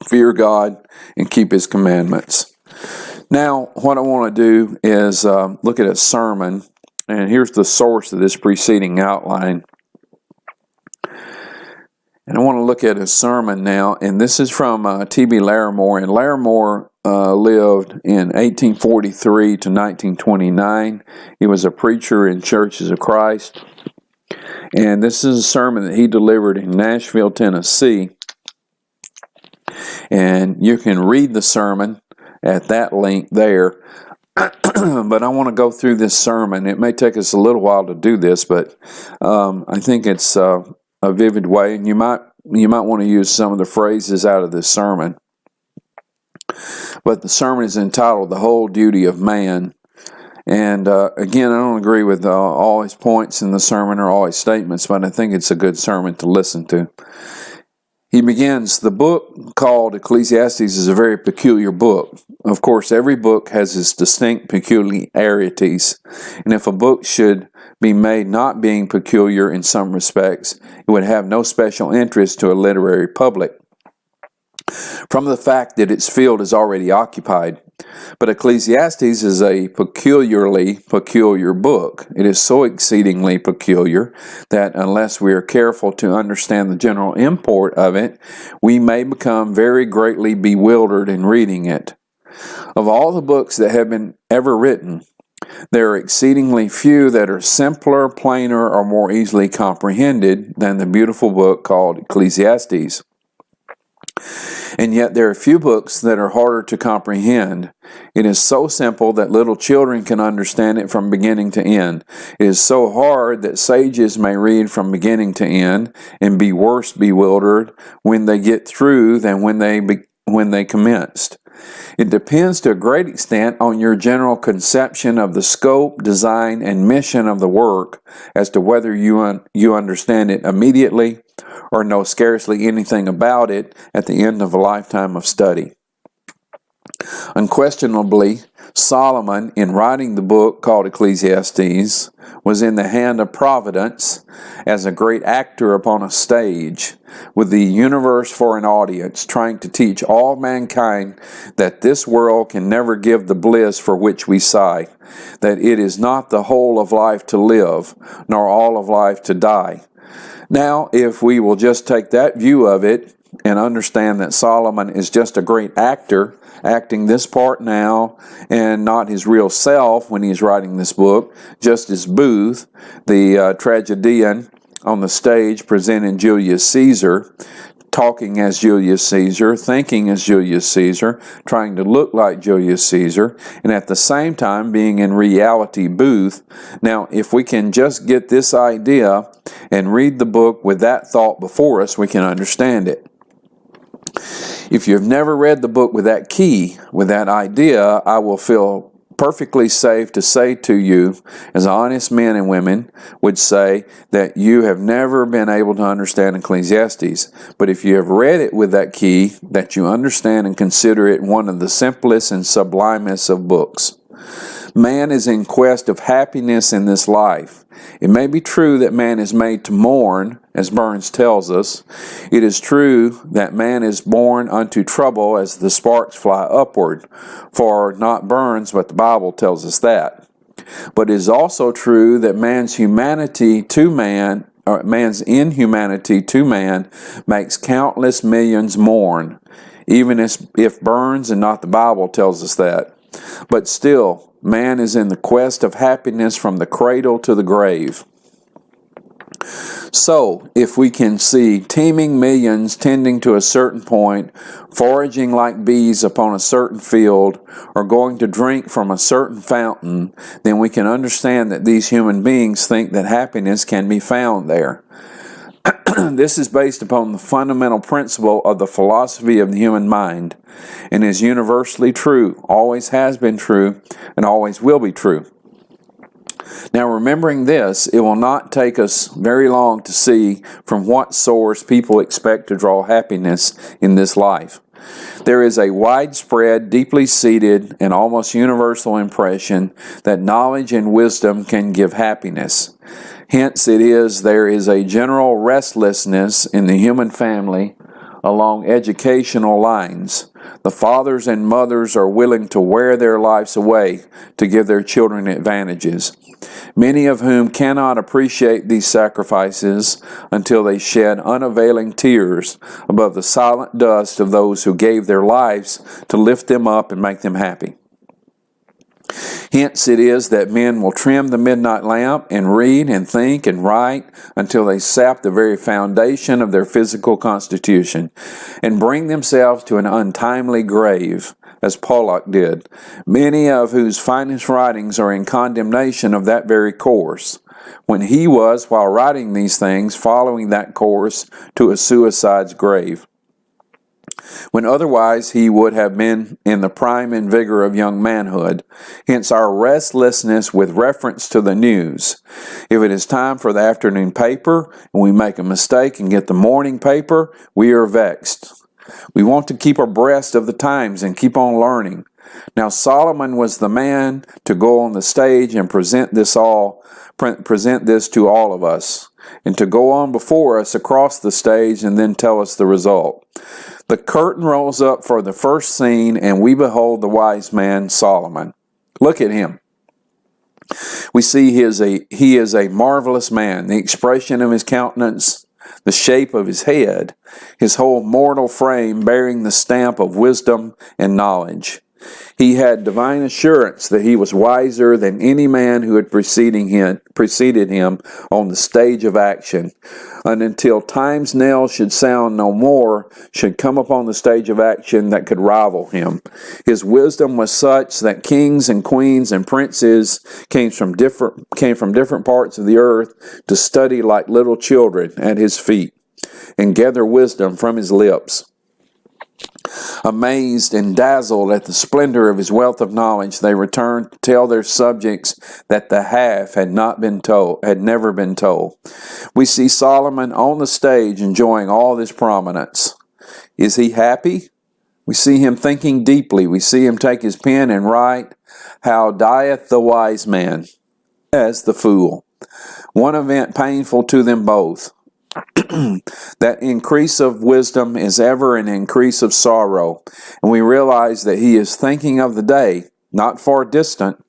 Fear God and keep his commandments. Now, what I want to do is look at a sermon, and here's the source of this preceding outline. And I want to look at a sermon now, and this is from T.B. Larimore. And Larimore lived in 1843 to 1929. He was a preacher in Churches of Christ. And this is a sermon that he delivered in Nashville, Tennessee. And you can read the sermon at that link there. But I want to go through this sermon. It may take us a little while to do this, but I think it's a vivid way, and you might want to use some of the phrases out of this sermon. But the sermon is entitled "The Whole Duty of Man," and again, I don't agree with all his points in the sermon or all his statements, but I think it's a good sermon to listen to. He begins, the book called Ecclesiastes is a very peculiar book. Of course, every book has its distinct peculiarities, and if a book should be made not being peculiar in some respects, it would have no special interest to a literary public, from the fact that its field is already occupied. But Ecclesiastes is a peculiarly peculiar book. It is so exceedingly peculiar that unless we are careful to understand the general import of it, we may become very greatly bewildered in reading it. Of all the books that have been ever written, there are exceedingly few that are simpler, plainer, or more easily comprehended than the beautiful book called Ecclesiastes. And yet there are few books that are harder to comprehend. It is so simple that little children can understand it from beginning to end. It is so hard that sages may read from beginning to end and be worse bewildered when they get through than when they commenced. It depends to a great extent on your general conception of the scope, design, and mission of the work as to whether you understand it immediately or know scarcely anything about it at the end of a lifetime of study. Unquestionably, Solomon, in writing the book called Ecclesiastes, was in the hand of Providence as a great actor upon a stage, with the universe for an audience, trying to teach all mankind that this world can never give the bliss for which we sigh, that it is not the whole of life to live, nor all of life to die. Now, if we will just take that view of it and understand that Solomon is just a great actor, acting this part now and not his real self when he's writing this book, just as Booth, the tragedian on the stage presenting Julius Caesar, talking as Julius Caesar, thinking as Julius Caesar, trying to look like Julius Caesar, and at the same time being in reality Booth. Now, if we can just get this idea and read the book with that thought before us, we can understand it. If you've never read the book with that key, with that idea, I will feel perfectly safe to say to you, as honest men and women would say, that you have never been able to understand Ecclesiastes. But if you have read it with that key, that you understand and consider it one of the simplest and sublimest of books. Man is in quest of happiness in this life. It may be true that man is made to mourn, as Burns tells us. It is true that man is born unto trouble as the sparks fly upward, for not Burns, but the Bible tells us that. But it is also true that man's inhumanity to man makes countless millions mourn, even if Burns and not the Bible tells us that. But still, man is in the quest of happiness from the cradle to the grave. So, if we can see teeming millions tending to a certain point, foraging like bees upon a certain field, or going to drink from a certain fountain, then we can understand that these human beings think that happiness can be found there. This is based upon the fundamental principle of the philosophy of the human mind, and is universally true, always has been true, and always will be true. Now, remembering this, it will not take us very long to see from what source people expect to draw happiness in this life. There is a widespread, deeply seated, and almost universal impression that knowledge and wisdom can give happiness. Hence there is a general restlessness in the human family along educational lines. The fathers and mothers are willing to wear their lives away to give their children advantages, many of whom cannot appreciate these sacrifices until they shed unavailing tears above the silent dust of those who gave their lives to lift them up and make them happy. Hence it is that men will trim the midnight lamp and read and think and write until they sap the very foundation of their physical constitution and bring themselves to an untimely grave, as Poetical did, many of whose finest writings are in condemnation of that very course, when he was, while writing these things, following that course to a suicide's grave, when otherwise he would have been in the prime and vigor of young manhood. Hence our restlessness with reference to the news. If it is time for the afternoon paper, and we make a mistake and get the morning paper, we are vexed. We want to keep abreast of the times and keep on learning. Now Solomon was the man to go on the stage and present this to all of us, and to go on before us across the stage and then tell us the result. The curtain rolls up for the first scene, and we behold the wise man Solomon. Look at him. We see he is a marvelous man. The expression of his countenance, the shape of his head, his whole mortal frame bearing the stamp of wisdom and knowledge. He had divine assurance that he was wiser than any man who had preceded him on the stage of action, and until time's knell should sound no more, should come upon the stage of action that could rival him. His wisdom was such that kings and queens and princes came from different parts of the earth to study like little children at his feet and gather wisdom from his lips. Amazed and dazzled at the splendor of his wealth of knowledge, they returned to tell their subjects that the half had never been told. We see Solomon on the stage enjoying all this prominence. Is he happy? We see him thinking deeply. We see him take his pen and write, "How dieth the wise man as the fool?" One event painful to them both. That increase of wisdom is ever an increase of sorrow, and we realize that he is thinking of the day, not far distant,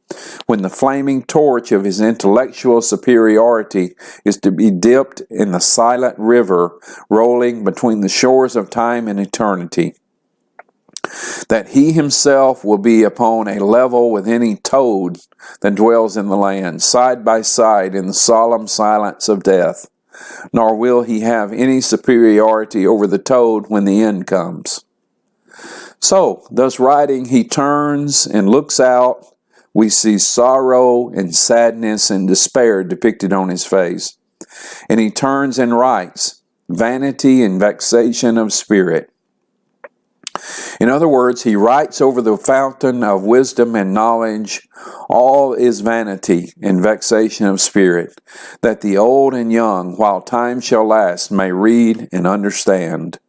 when the flaming torch of his intellectual superiority is to be dipped in the silent river rolling between the shores of time and eternity. That he himself will be upon a level with any toad that dwells in the land, side by side in the solemn silence of death. Nor will he have any superiority over the toad when the end comes. So, thus writing, he turns and looks out. We see sorrow and sadness and despair depicted on his face. And he turns and writes, vanity and vexation of spirit. In other words, he writes over the fountain of wisdom and knowledge, all is vanity and vexation of spirit, that the old and young, while time shall last, may read and understand.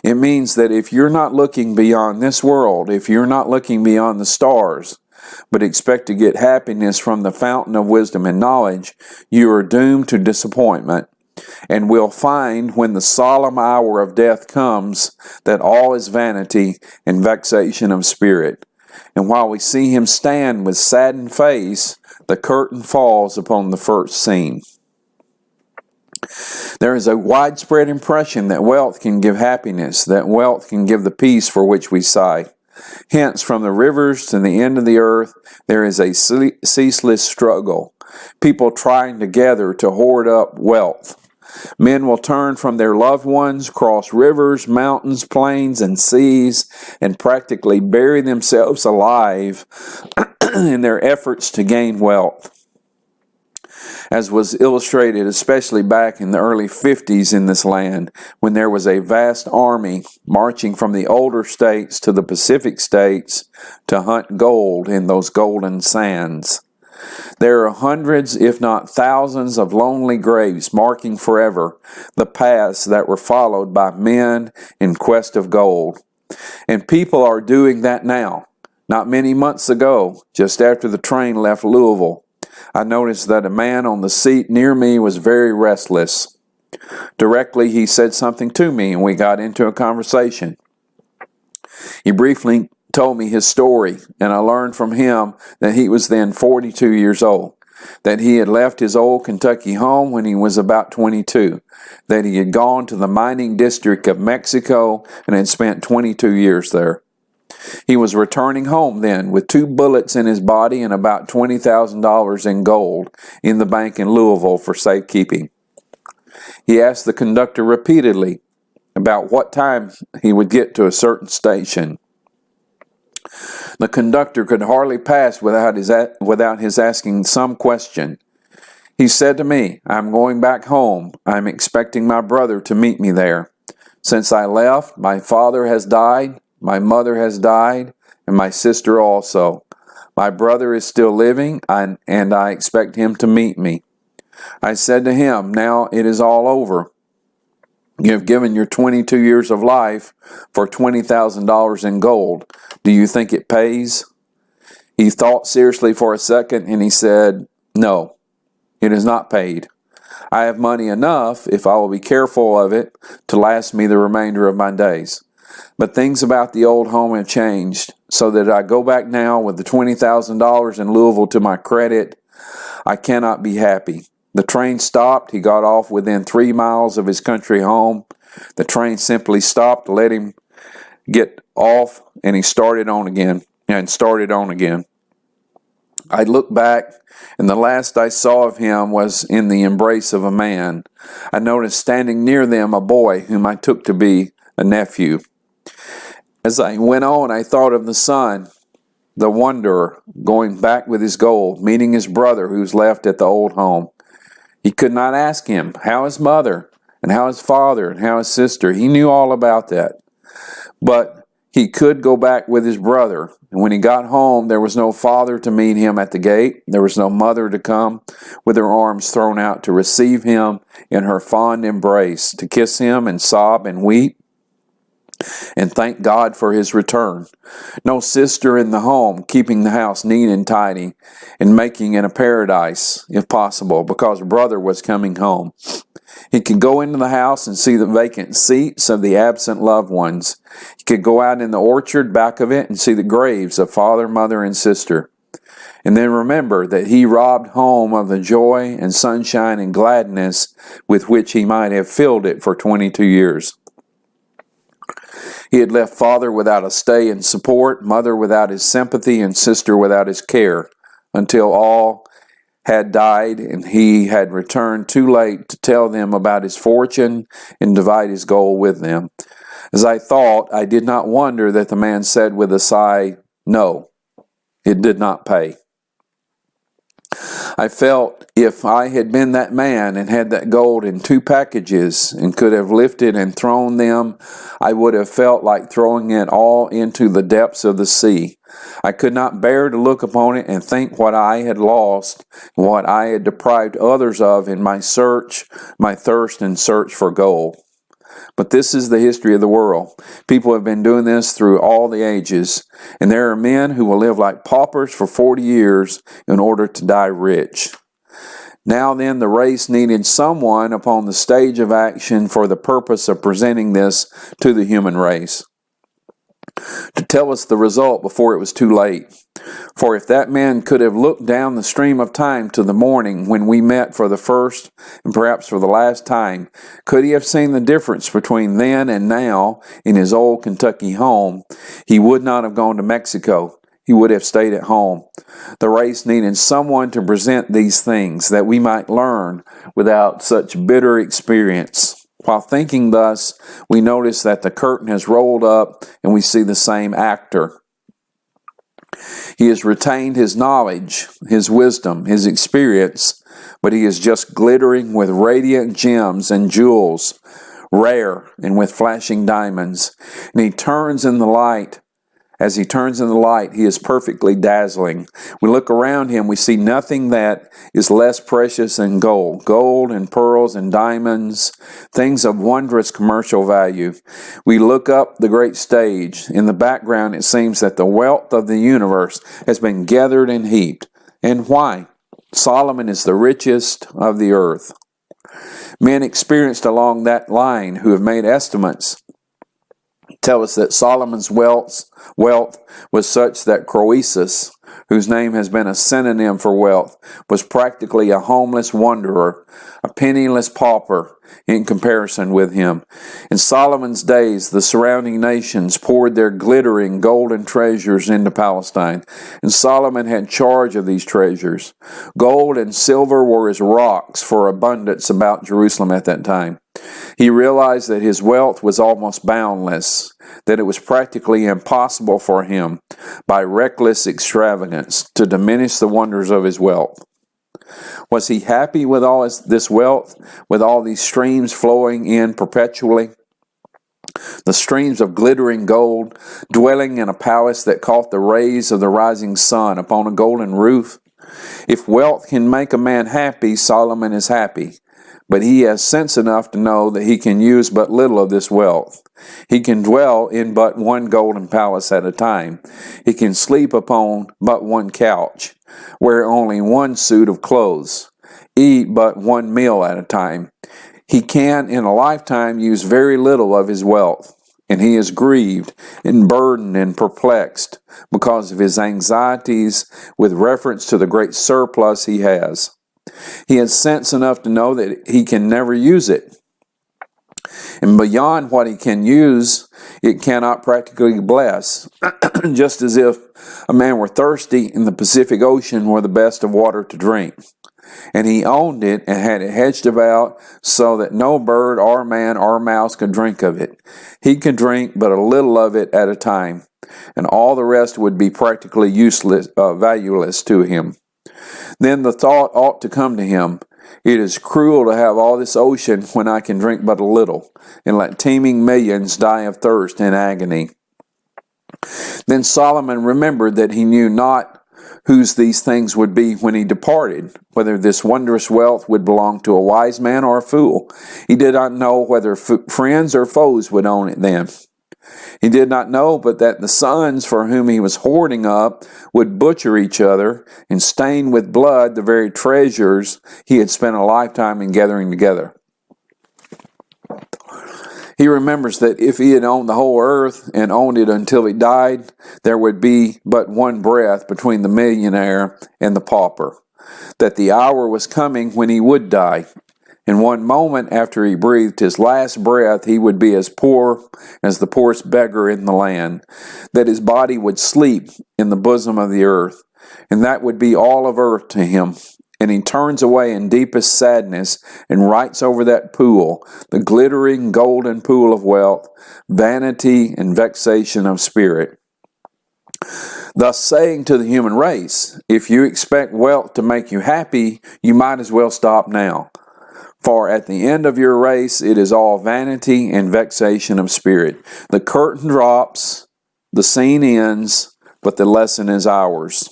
It means that if you're not looking beyond this world, if you're not looking beyond the stars, but expect to get happiness from the fountain of wisdom and knowledge, you are doomed to disappointment, and will find when the solemn hour of death comes that all is vanity and vexation of spirit. And while we see him stand with saddened face, the curtain falls upon the first scene. There is a widespread impression that wealth can give happiness, that wealth can give the peace for which we sigh. Hence, from the rivers to the end of the earth, there is a ceaseless struggle. People trying together to hoard up wealth. Men will turn from their loved ones, cross rivers, mountains, plains, and seas, and practically bury themselves alive in their efforts to gain wealth. As was illustrated especially back in the early 50s in this land, when there was a vast army marching from the older states to the Pacific states to hunt gold in those golden sands. There are hundreds, if not thousands, of lonely graves marking forever the paths that were followed by men in quest of gold. And people are doing that now. Not many months ago, just after the train left Louisville, I noticed that a man on the seat near me was very restless. Directly, he said something to me, and we got into a conversation. He briefly told me his story, and I learned from him that he was then 42 years old, that he had left his old Kentucky home when he was about 22, that he had gone to the mining district of Mexico and had spent 22 years there. He was returning home then with 2 bullets in his body and about $20,000 in gold in the bank in Louisville for safekeeping. He asked the conductor repeatedly about what time he would get to a certain station. The conductor could hardly pass without his asking some question. He said to me, "I'm going back home. I'm expecting my brother to meet me there. Since I left, my father has died, my mother has died, and my sister also. My brother is still living, and I expect him to meet me." I said to him, "Now it is all over. You have given your 22 years of life for $20,000 in gold. Do you think it pays?" He thought seriously for a second, and he said, "No, it is not paid. I have money enough, if I will be careful of it, to last me the remainder of my days. But things about the old home have changed, so that I go back now with the $20,000 in Louisville to my credit. I cannot be happy." The train stopped. He got off within 3 miles of his country home. The train simply stopped, let him get off, and he started on again. I looked back, and the last I saw of him was in the embrace of a man. I noticed standing near them a boy whom I took to be a nephew. As I went on, I thought of the son, the wanderer, going back with his gold, meeting his brother who's left at the old home. He could not ask him how his mother, and how his father, and how his sister. He knew all about that. But he could go back with his brother. And when he got home, there was no father to meet him at the gate. There was no mother to come with her arms thrown out to receive him in her fond embrace, to kiss him and sob and weep and thank God for his return. No sister in the home keeping the house neat and tidy and making it a paradise, if possible, because brother was coming home. He could go into the house and see the vacant seats of the absent loved ones. He could go out in the orchard back of it and see the graves of father, mother, and sister. And then remember that he robbed home of the joy and sunshine and gladness with which he might have filled it for 22 years. He had left father without a stay and support, mother without his sympathy, and sister without his care, until all had died and he had returned too late to tell them about his fortune and divide his gold with them. As I thought, I did not wonder that the man said with a sigh, "No, it did not pay." I felt if I had been that man and had that gold in 2 packages and could have lifted and thrown them, I would have felt like throwing it all into the depths of the sea. I could not bear to look upon it and think what I had lost, what I had deprived others of in my thirst and search for gold. But this is the history of the world. People have been doing this through all the ages, and there are men who will live like paupers for 40 years in order to die rich. Now then, the race needed someone upon the stage of action for the purpose of presenting this to the human race, to tell us the result before it was too late. For if that man could have looked down the stream of time to the morning when we met for the first and perhaps for the last time, could he have seen the difference between then and now in his old Kentucky home, he would not have gone to Mexico. He would have stayed at home. The race needed someone to present these things that we might learn without such bitter experience. While thinking thus, we notice that the curtain has rolled up and we see the same actor. He has retained his knowledge, his wisdom, his experience, but he is just glittering with radiant gems and jewels, rare and with flashing diamonds. And he turns in the light. As he turns in the light, he is perfectly dazzling. We look around him, we see nothing that is less precious than gold. Gold and pearls and diamonds, things of wondrous commercial value. We look up the great stage. In the background, it seems that the wealth of the universe has been gathered and heaped. And why? Solomon is the richest of the earth. Men experienced along that line who have made estimates tell us that Solomon's wealth was such that Croesus, whose name has been a synonym for wealth, was practically a homeless wanderer, a penniless pauper in comparison with him. In Solomon's days, the surrounding nations poured their glittering golden treasures into Palestine, and Solomon had charge of these treasures. Gold and silver were as rocks for abundance about Jerusalem at that time. He realized that his wealth was almost boundless, that it was practically impossible for him, by reckless extravagance, to diminish the wonders of his wealth. Was he happy with all this wealth, with all these streams flowing in perpetually? The streams of glittering gold, dwelling in a palace that caught the rays of the rising sun upon a golden roof? If wealth can make a man happy, Solomon is happy. But he has sense enough to know that he can use but little of this wealth. He can dwell in but one golden palace at a time. He can sleep upon but one couch, wear only one suit of clothes, eat but one meal at a time. He can, in a lifetime, use very little of his wealth, and he is grieved and burdened and perplexed because of his anxieties with reference to the great surplus he has. He has sense enough to know that he can never use it. And beyond what he can use, it cannot practically bless. Just as if a man were thirsty and the Pacific Ocean were the best of water to drink. And he owned it and had it hedged about so that no bird or man or mouse could drink of it. He could drink but a little of it at a time, and all the rest would be practically valueless to him. Then the thought ought to come to him, it is cruel to have all this ocean when I can drink but a little, and let teeming millions die of thirst and agony. Then Solomon remembered that he knew not whose these things would be when he departed, whether this wondrous wealth would belong to a wise man or a fool. He did not know whether friends or foes would own it then. He did not know but that the sons for whom he was hoarding up would butcher each other and stain with blood the very treasures he had spent a lifetime in gathering together. He remembers that if he had owned the whole earth and owned it until he died, there would be but one breath between the millionaire and the pauper, that the hour was coming when he would die. In one moment after he breathed his last breath, he would be as poor as the poorest beggar in the land, that his body would sleep in the bosom of the earth, and that would be all of earth to him. And he turns away in deepest sadness and writes over that pool, the glittering golden pool of wealth, vanity and vexation of spirit. thus saying to the human race, if you expect wealth to make you happy, you might as well stop now. For at the end of your race, it is all vanity and vexation of spirit. The curtain drops, the scene ends, but the lesson is ours.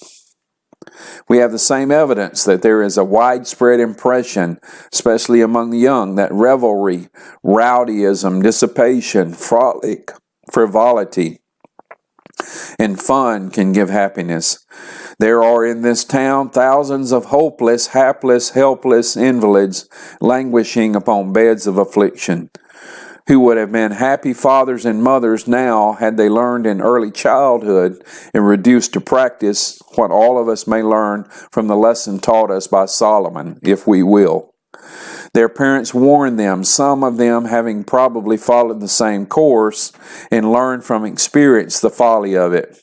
We have the same evidence that there is a widespread impression, especially among the young, that revelry, rowdyism, dissipation, frolic, frivolity, and fun can give happiness. There are in this town thousands of hopeless, hapless, helpless invalids languishing upon beds of affliction, who would have been happy fathers and mothers now had they learned in early childhood and reduced to practice what all of us may learn from the lesson taught us by Solomon, if we will. Their parents warned them, some of them having probably followed the same course and learned from experience the folly of it,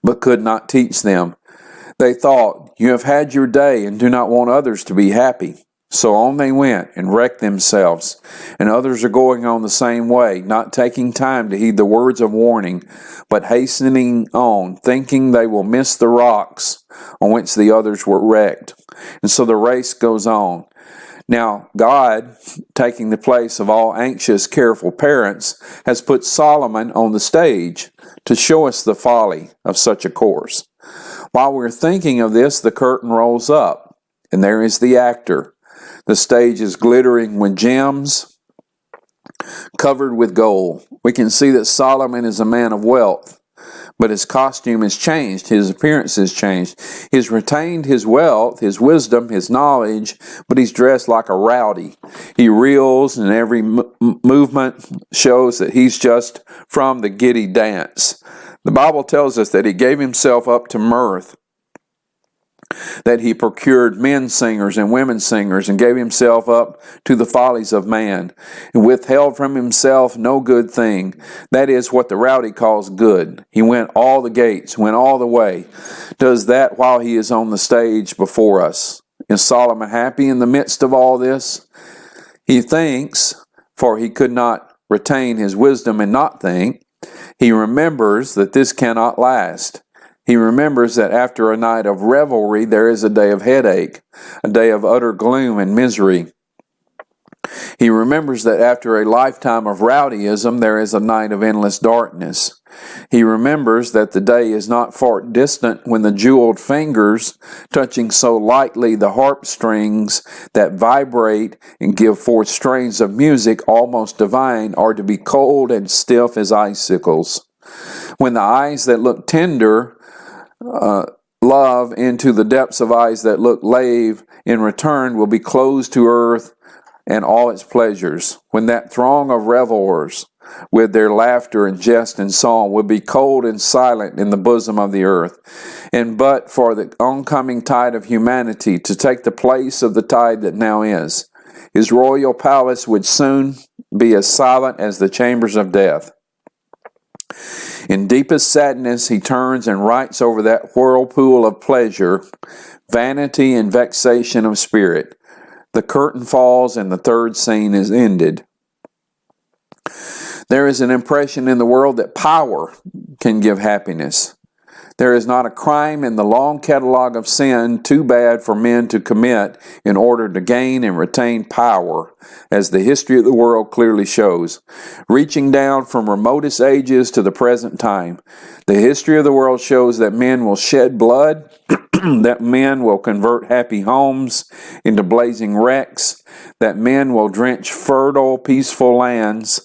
but could not teach them. They thought, you have had your day and do not want others to be happy. So on they went and wrecked themselves, and others are going on the same way, not taking time to heed the words of warning, but hastening on, thinking they will miss the rocks on which the others were wrecked. And so the race goes on. Now, God, taking the place of all anxious, careful parents, has put Solomon on the stage to show us the folly of such a course. While we're thinking of this, the curtain rolls up, and there is the actor. The stage is glittering with gems, covered with gold. We can see that Solomon is a man of wealth, but his costume has changed, his appearance has changed. He's retained his wealth, his wisdom, his knowledge, but he's dressed like a rowdy. He reels, and every movement shows that he's just from the giddy dance. The Bible tells us that he gave himself up to mirth, that he procured men singers and women singers and gave himself up to the follies of man, and withheld from himself no good thing. That is what the rowdy calls good. He went all the gates, went all the way, does that while he is on the stage before us. Is Solomon happy in the midst of all this? He thinks, for he could not retain his wisdom and not think. He remembers that this cannot last. He remembers that after a night of revelry, there is a day of headache, a day of utter gloom and misery. He remembers that after a lifetime of rowdyism, there is a night of endless darkness. He remembers that the day is not far distant when the jeweled fingers, touching so lightly the harp strings that vibrate and give forth strains of music almost divine, are to be cold and stiff as icicles. When the eyes that look tender love into the depths of eyes that look lave in return will be closed to earth and all its pleasures. When that throng of revelers with their laughter and jest and song will be cold and silent in the bosom of the earth. And but for the oncoming tide of humanity to take the place of the tide that now is, his royal palace would soon be as silent as the chambers of death. In deepest sadness, he turns and writes over that whirlpool of pleasure, vanity and vexation of spirit. The curtain falls and the third scene is ended. There is an impression in the world that power can give happiness. There is not a crime in the long catalog of sin too bad for men to commit in order to gain and retain power, as the history of the world clearly shows. Reaching down from remotest ages to the present time, the history of the world shows that men will shed blood, that men will convert happy homes into blazing wrecks, that men will drench fertile, peaceful lands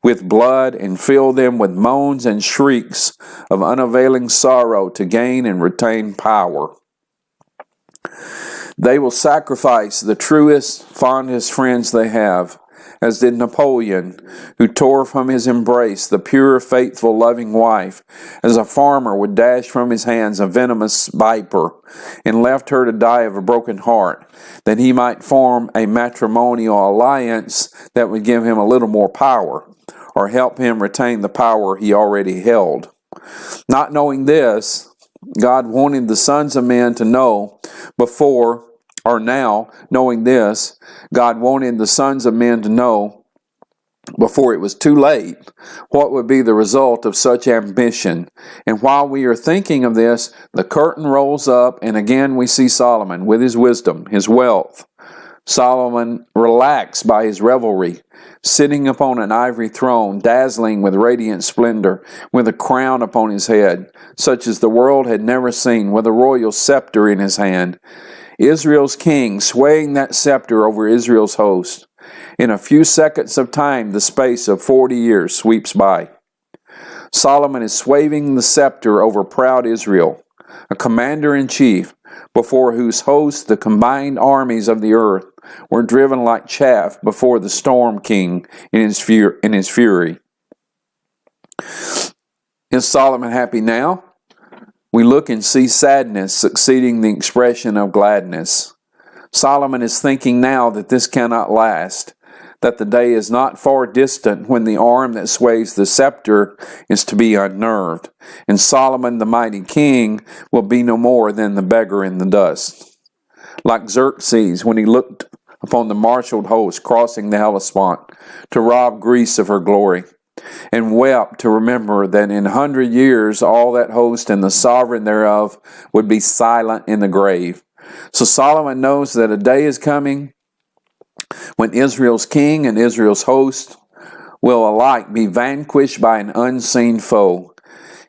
with blood and fill them with moans and shrieks of unavailing sorrow to gain and retain power. They will sacrifice the truest, fondest friends they have, as did Napoleon, who tore from his embrace the pure, faithful, loving wife, as a farmer would dash from his hands a venomous viper, and left her to die of a broken heart, that he might form a matrimonial alliance that would give him a little more power, or help him retain the power he already held. Not knowing this, God wanted the sons of men to know before, or now, knowing this, God wanted the sons of men to know before it was too late, what would be the result of such ambition. And while we are thinking of this, the curtain rolls up, and again we see Solomon with his wisdom, his wealth. Solomon relaxed by his revelry, sitting upon an ivory throne, dazzling with radiant splendor, with a crown upon his head, such as the world had never seen, with a royal scepter in his hand. Israel's king, swaying that scepter over Israel's host. In a few seconds of time, the space of 40 years sweeps by. Solomon is swaying the scepter over proud Israel, a commander-in-chief, before whose host the combined armies of the earth were driven like chaff before the storm king in his fury. Is Solomon happy now? We look and see sadness succeeding the expression of gladness. Solomon is thinking now that this cannot last, that the day is not far distant when the arm that sways the scepter is to be unnerved, and Solomon the mighty king will be no more than the beggar in the dust. Like Xerxes when he looked upon the marshaled host crossing the Hellespont to rob Greece of her glory, and wept to remember that in 100 years all that host and the sovereign thereof would be silent in the grave. So Solomon knows that a day is coming when Israel's king and Israel's host will alike be vanquished by an unseen foe.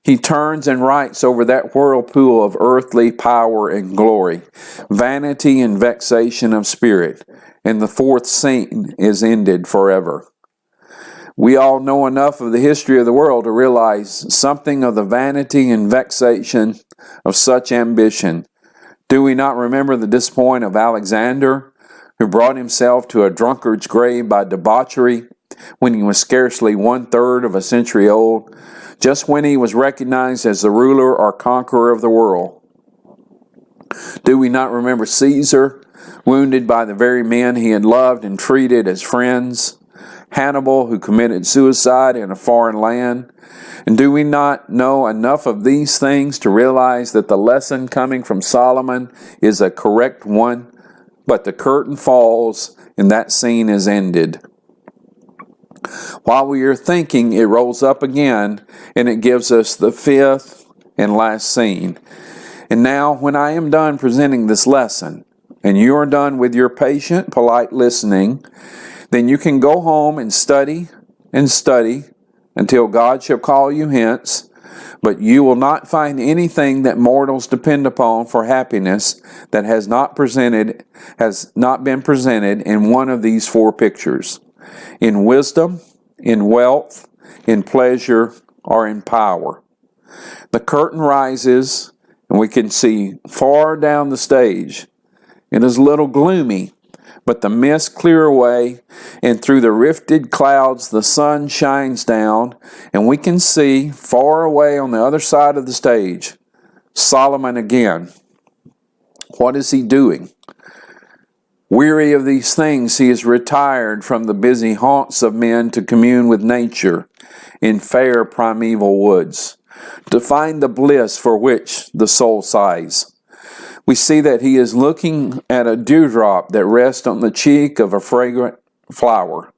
He turns and writes over that whirlpool of earthly power and glory, vanity and vexation of spirit, and the fourth scene is ended forever. We all know enough of the history of the world to realize something of the vanity and vexation of such ambition. Do we not remember the disappointment of Alexander, who brought himself to a drunkard's grave by debauchery when he was scarcely 1/3 of a century old, just when he was recognized as the ruler or conqueror of the world? Do we not remember Caesar, wounded by the very men he had loved and treated as friends? Hannibal, who committed suicide in a foreign land? And do we not know enough of these things to realize that the lesson coming from Solomon is a correct one? But the curtain falls and that scene is ended. While we are thinking, it rolls up again and it gives us the fifth and last scene. And now, when I am done presenting this lesson, and you are done with your patient, polite listening, then you can go home and study until God shall call you hence. But you will not find anything that mortals depend upon for happiness that has not been presented in one of these four pictures: in wisdom, in wealth, in pleasure, or in power. The curtain rises, and we can see far down the stage. It is a little gloomy, but the mists clear away, and through the rifted clouds the sun shines down, and we can see far away on the other side of the stage Solomon again. What is he doing? Weary of these things, he is retired from the busy haunts of men to commune with nature in fair primeval woods, to find the bliss for which the soul sighs. We see that he is looking at a dewdrop that rests on the cheek of a fragrant flower,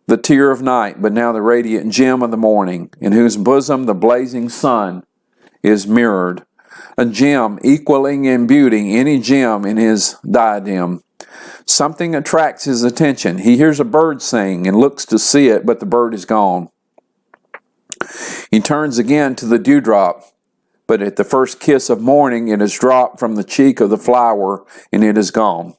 the tear of night, but now the radiant gem of the morning, in whose bosom the blazing sun is mirrored, a gem equaling in beauty any gem in his diadem. Something attracts his attention. He hears a bird sing and looks to see it, but the bird is gone. He turns again to the dewdrop, but at the first kiss of morning it has dropped from the cheek of the flower and it is gone.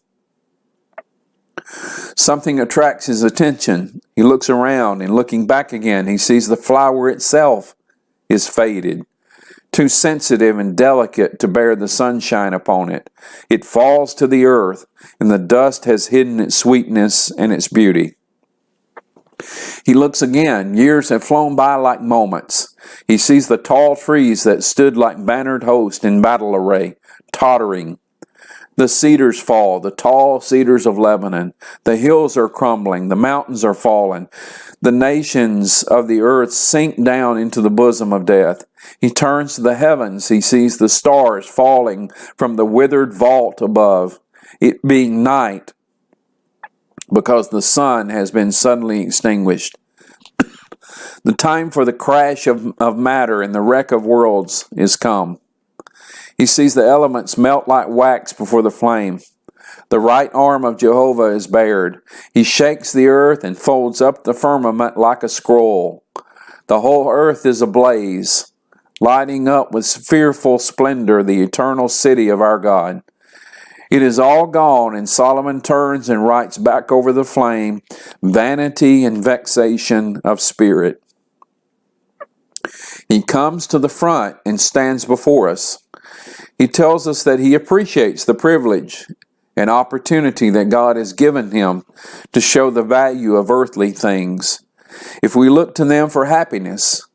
Something attracts his attention. He looks around, and looking back again, he sees the flower itself is faded, too sensitive and delicate to bear the sunshine upon it. It falls to the earth, and the dust has hidden its sweetness and its beauty. He looks again. Years have flown by like moments. He sees the tall trees that stood like bannered hosts in battle array, tottering. The cedars fall, the tall cedars of Lebanon. The hills are crumbling, the mountains are fallen. The nations of the earth sink down into the bosom of death. He turns to the heavens. He sees the stars falling from the withered vault above. It being night, because the sun has been suddenly extinguished. The time for the crash of matter and the wreck of worlds is come. He sees the elements melt like wax before the flame. The right arm of Jehovah is bared. He shakes the earth and folds up the firmament like a scroll. The whole earth is ablaze, lighting up with fearful splendor the eternal city of our God. It is all gone, and Solomon turns and writes back over the flame, vanity and vexation of spirit. He comes to the front and stands before us. He tells us that he appreciates the privilege and opportunity that God has given him to show the value of earthly things. If we look to them for happiness,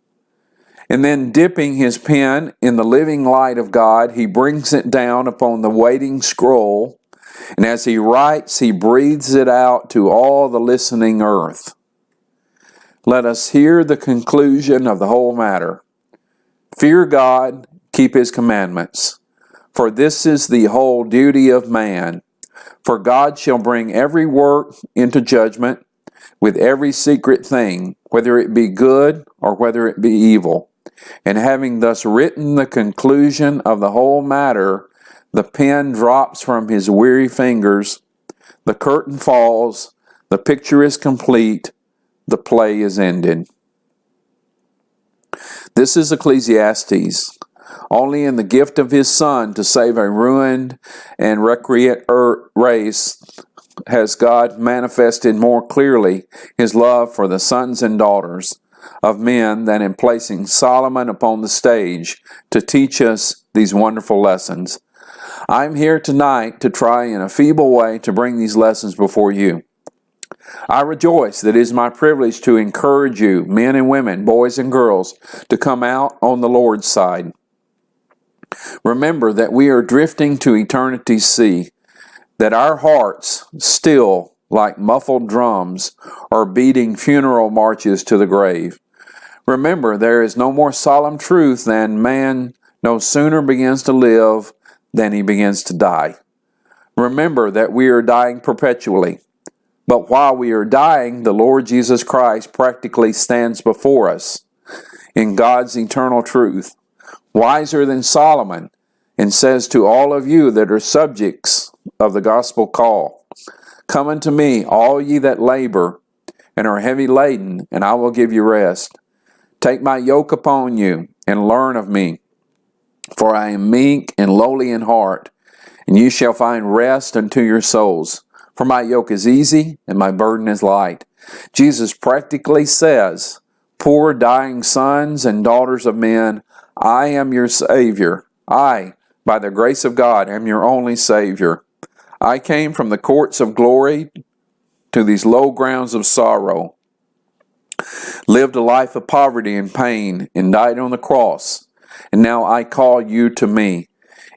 and then dipping his pen in the living light of God, he brings it down upon the waiting scroll, and as he writes, he breathes it out to all the listening earth. Let us hear the conclusion of the whole matter. Fear God, keep his commandments, for this is the whole duty of man. For God shall bring every work into judgment with every secret thing, whether it be good or whether it be evil. And having thus written the conclusion of the whole matter, the pen drops from his weary fingers, the curtain falls, the picture is complete, the play is ended. This is Ecclesiastes. Only in the gift of his Son to save a ruined and recreant race has God manifested more clearly his love for the sons and daughters of men than in placing Solomon upon the stage to teach us these wonderful lessons. I'm here tonight to try in a feeble way to bring these lessons before you. I rejoice that it is my privilege to encourage you, men and women, boys and girls, to come out on the Lord's side. Remember that we are drifting to eternity's sea, that our hearts still, like muffled drums, are beating funeral marches to the grave. Remember, there is no more solemn truth than man no sooner begins to live than he begins to die. Remember that we are dying perpetually. But while we are dying, the Lord Jesus Christ practically stands before us in God's eternal truth, wiser than Solomon, and says to all of you that are subjects of the gospel call, "Come unto me, all ye that labor and are heavy laden, and I will give you rest. Take my yoke upon you, and learn of me, for I am meek and lowly in heart, and you shall find rest unto your souls. For my yoke is easy, and my burden is light." Jesus practically says, "Poor dying sons and daughters of men, I am your Savior. I, by the grace of God, am your only Savior. I came from the courts of glory to these low grounds of sorrow, lived a life of poverty and pain, and died on the cross. And now I call you to me.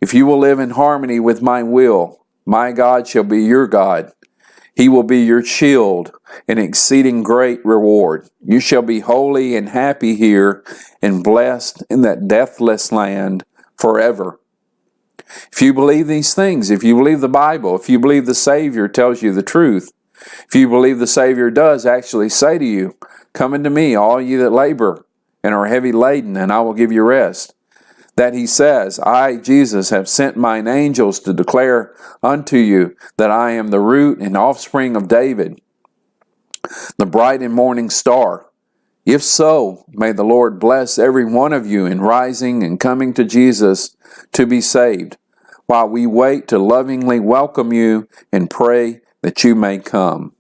If you will live in harmony with my will, my God shall be your God. He will be your shield and exceeding great reward. You shall be holy and happy here and blessed in that deathless land forever." If you believe these things, if you believe the Bible, if you believe the Savior tells you the truth, if you believe the Savior does actually say to you, "Come unto me, all ye that labor and are heavy laden, and I will give you rest," that he says, "I, Jesus, have sent mine angels to declare unto you that I am the root and offspring of David, the bright and morning star." If so, may the Lord bless every one of you in rising and coming to Jesus to be saved, while we wait to lovingly welcome you and pray that you may come.